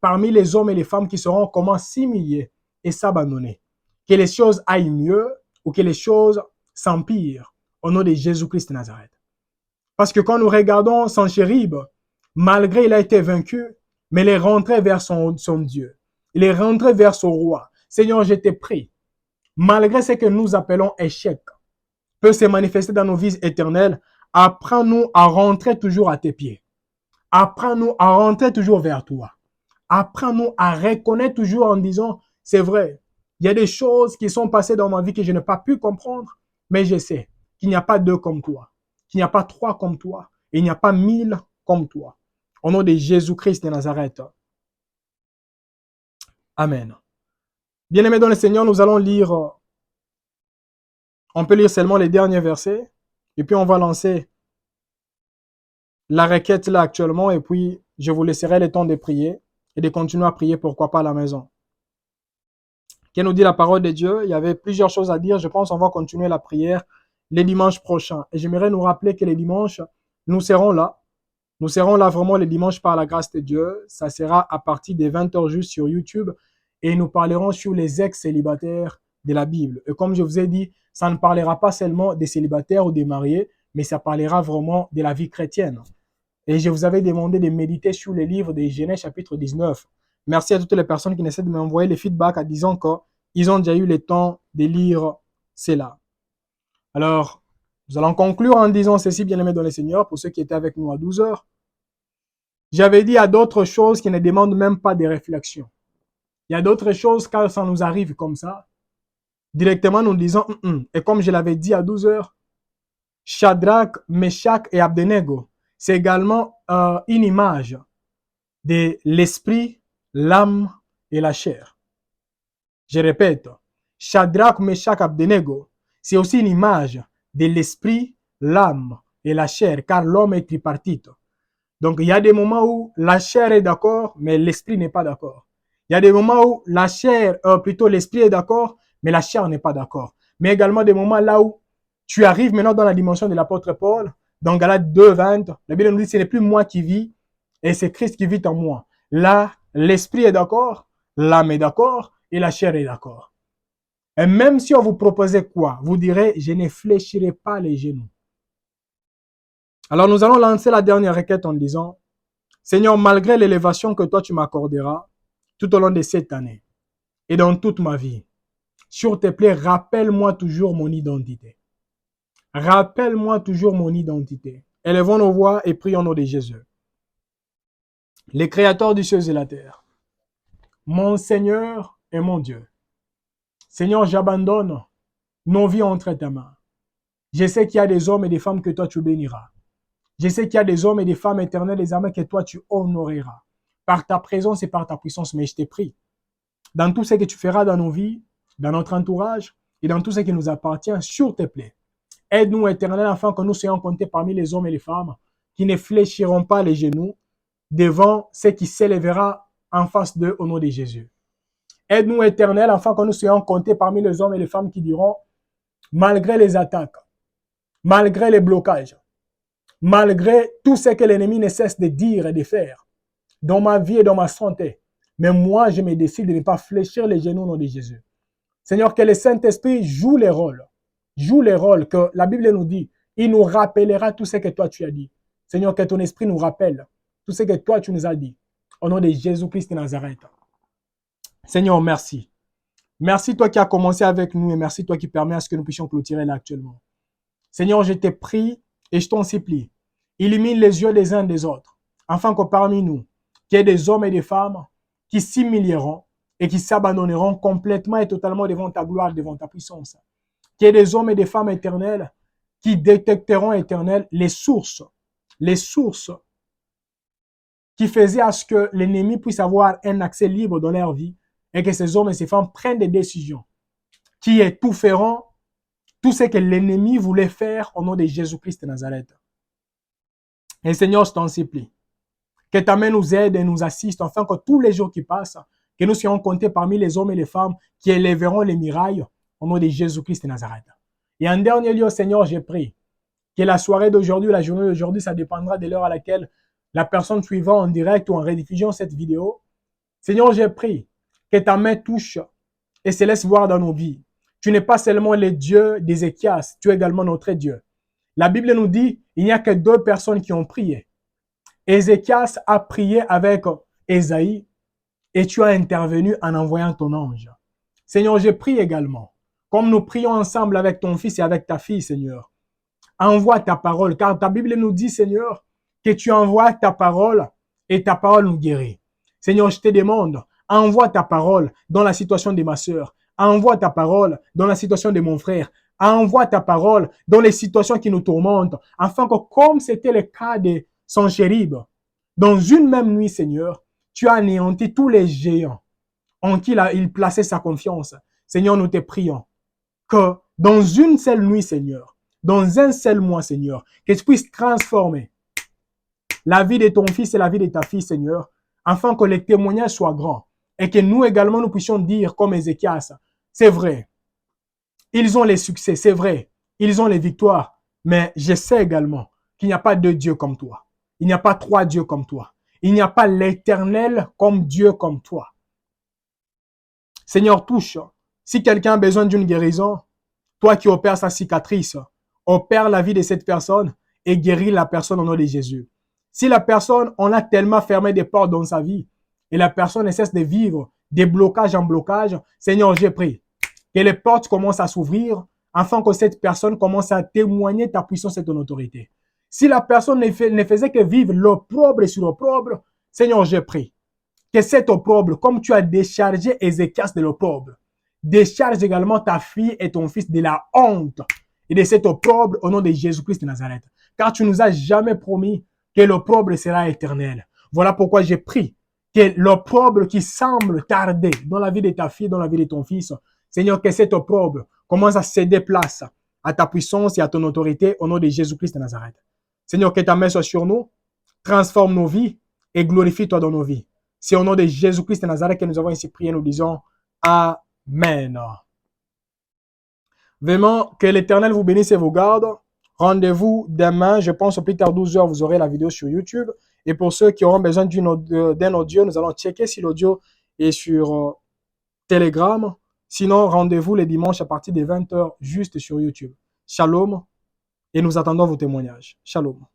S1: parmi les hommes et les femmes qui seront comment s'humilier et s'abandonner. Que les choses aillent mieux ou que les choses s'empirent au nom de Jésus-Christ de Nazareth. Parce que quand nous regardons Sanchérib, malgré il a été vaincu, mais il est rentré vers son Dieu. Il est rentré vers son roi. Seigneur, je te prie, malgré ce que nous appelons échec, peut se manifester dans nos vies éternelles, apprends-nous à rentrer toujours à tes pieds. Apprends-nous à rentrer toujours vers toi. Apprends-nous à reconnaître toujours en disant, c'est vrai, il y a des choses qui sont passées dans ma vie que je n'ai pas pu comprendre, mais je sais qu'il n'y a pas deux comme toi, qu'il n'y a pas trois comme toi, et il n'y a pas 1000 comme toi. Au nom de Jésus-Christ de Nazareth. Amen. Bien-aimés dans le Seigneur, nous allons lire, on peut lire seulement les derniers versets, et puis on va lancer la requête là actuellement, et puis je vous laisserai le temps de prier et de continuer à prier, pourquoi pas à la maison. Qui nous dit la parole de Dieu? Il y avait plusieurs choses à dire. Je pense qu'on va continuer la prière les dimanches prochains. Et j'aimerais nous rappeler que les dimanches, nous serons là. Nous serons là vraiment les dimanches par la grâce de Dieu. Ça sera à partir des 20h juste sur YouTube. Et nous parlerons sur les ex-célibataires de la Bible. Et comme je vous ai dit, ça ne parlera pas seulement des célibataires ou des mariés, mais ça parlera vraiment de la vie chrétienne. Et je vous avais demandé de méditer sur les livres de Genèse chapitre 19. Merci à toutes les personnes qui essaient de m'envoyer les feedbacks en disant qu'ils ont déjà eu le temps de lire cela. Alors, nous allons conclure en disant ceci, bien-aimés dans le Seigneur, pour ceux qui étaient avec nous à 12 heures. J'avais dit à d'autres choses qui ne demandent même pas de réflexion. Il y a d'autres choses, quand ça nous arrive comme ça, directement nous disons, et comme je l'avais dit à 12 heures, Shadrach, Meshach et Abednego, c'est également une image de l'esprit, l'âme et la chair. Je répète, Shadrach, Meshach, Abednego, c'est aussi une image de l'esprit, l'âme et la chair, car l'homme est tripartite. Donc, il y a des moments où la chair est d'accord, mais l'esprit n'est pas d'accord. Il y a des moments où la chair, plutôt l'esprit est d'accord, mais la chair n'est pas d'accord. Mais également des moments là où tu arrives maintenant dans la dimension de l'apôtre Paul, dans Galates 2:20, la Bible nous dit, ce n'est plus moi qui vis, et c'est Christ qui vit en moi. Là, l'esprit est d'accord, l'âme est d'accord, et la chair est d'accord. Et même si on vous proposait quoi, vous direz, je ne fléchirai pas les genoux. Alors nous allons lancer la dernière requête en disant, Seigneur, malgré l'élévation que toi tu m'accorderas tout au long de cette année et dans toute ma vie, s'il te plaît, rappelle-moi toujours mon identité. Rappelle-moi toujours mon identité. Élevons nos voix et prions au nom de Jésus. Les créateurs du ciel et de la terre, mon Seigneur et mon Dieu. Seigneur, j'abandonne nos vies entre tes mains. Je sais qu'il y a des hommes et des femmes que toi tu béniras. Je sais qu'il y a des hommes et des femmes éternels, des âmes que toi tu honoreras. Par ta présence et par ta puissance, mais je t'ai pris. Dans tout ce que tu feras dans nos vies, dans notre entourage et dans tout ce qui nous appartient, s'il te plaît. Aide-nous, Éternel, afin que nous soyons comptés parmi les hommes et les femmes qui ne fléchiront pas les genoux devant ce qui s'élèvera en face d'eux au nom de Jésus. Aide-nous, Éternel, afin que nous soyons comptés parmi les hommes et les femmes qui diront, malgré les attaques, malgré les blocages, malgré tout ce que l'ennemi ne cesse de dire et de faire dans ma vie et dans ma santé, mais moi, je me décide de ne pas fléchir les genoux au nom de Jésus. Seigneur, que le Saint-Esprit joue les rôles que la Bible nous dit. Il nous rappellera tout ce que toi tu as dit. Seigneur, que ton esprit nous rappelle tout ce que toi tu nous as dit. Au nom de Jésus-Christ de Nazareth. Seigneur, merci. Merci toi qui as commencé avec nous et merci toi qui permets à ce que nous puissions clôturer là actuellement. Seigneur, je te prie et je t'en supplie. Illumine les yeux des uns des autres, afin que parmi nous, qu'il y ait des hommes et des femmes qui s'humilieront et qui s'abandonneront complètement et totalement devant ta gloire, devant ta puissance. Qu'il y ait des hommes et des femmes éternels qui détecteront, éternel, les sources qui faisaient à ce que l'ennemi puisse avoir un accès libre dans leur vie et que ces hommes et ces femmes prennent des décisions qui étoufferont tout ce que l'ennemi voulait faire au nom de Jésus-Christ de Nazareth. Et Seigneur, je t'en supplie, que ta main nous aide et nous assiste, afin que tous les jours qui passent, que nous soyons comptés parmi les hommes et les femmes qui élèveront les murailles au nom de Jésus-Christ de Nazareth. Et en dernier lieu, Seigneur, j'ai prié que la soirée d'aujourd'hui, la journée d'aujourd'hui, ça dépendra de l'heure à laquelle la personne suivant en direct ou en rediffusion cette vidéo. Seigneur, j'ai prié que ta main touche et se laisse voir dans nos vies. Tu n'es pas seulement le Dieu d'Ézéchias, tu es également notre Dieu. La Bible nous dit, il n'y a que 2 personnes qui ont prié. Ézéchias a prié avec Ésaïe et tu as intervenu en envoyant ton ange. Seigneur, je prie également, comme nous prions ensemble avec ton fils et avec ta fille, Seigneur. Envoie ta parole, car ta Bible nous dit, Seigneur, que tu envoies ta parole et ta parole nous guérit. Seigneur, je te demande, envoie ta parole dans la situation de ma sœur. Envoie ta parole dans la situation de mon frère. Envoie ta parole dans les situations qui nous tourmentent, afin que, comme c'était le cas de Senchérib, dans une même nuit, Seigneur, tu as anéanti tous les géants en qui il plaçait sa confiance. Seigneur, nous te prions que dans une seule nuit, Seigneur, dans un seul mois, Seigneur, que tu puisses transformer la vie de ton fils et la vie de ta fille, Seigneur, afin que les témoignages soient grands et que nous également, nous puissions dire comme Ézéchias, c'est vrai, ils ont les succès, c'est vrai, ils ont les victoires, mais je sais également qu'il n'y a pas 2 dieux comme toi. Il n'y a pas 3 dieux comme toi. Il n'y a pas l'Éternel comme Dieu comme toi. Seigneur, touche. Si quelqu'un a besoin d'une guérison, toi qui opères sa cicatrice, opère la vie de cette personne et guéris la personne au nom de Jésus. Si la personne, on a tellement fermé des portes dans sa vie et la personne ne cesse de vivre des blocages en blocage, Seigneur, j'ai prié que les portes commencent à s'ouvrir afin que cette personne commence à témoigner ta puissance et ton autorité. Si la personne ne faisait que vivre l'opprobre sur l'opprobre, Seigneur, j'ai prié que cet opprobre, comme tu as déchargé Ézéchias de l'opprobre, décharge également ta fille et ton fils de la honte et de cet opprobre au nom de Jésus-Christ de Nazareth. Car tu nous as jamais promis que l'opprobre sera éternel. Voilà pourquoi j'ai prié que l'opprobre qui semble tarder dans la vie de ta fille, dans la vie de ton fils, Seigneur, que cet opprobre commence à céder place à ta puissance et à ton autorité au nom de Jésus-Christ de Nazareth. Seigneur, que ta main soit sur nous, transforme nos vies et glorifie-toi dans nos vies. C'est au nom de Jésus-Christ de Nazareth que nous avons ainsi prié, nous disons Amen. Vraiment, que l'Éternel vous bénisse et vous garde. Rendez-vous demain, je pense au plus tard 12h, vous aurez la vidéo sur YouTube. Et pour ceux qui auront besoin d'un audio, nous allons checker si l'audio est sur Telegram. Sinon, rendez-vous les dimanches à partir de 20h juste sur YouTube. Shalom et nous attendons vos témoignages. Shalom.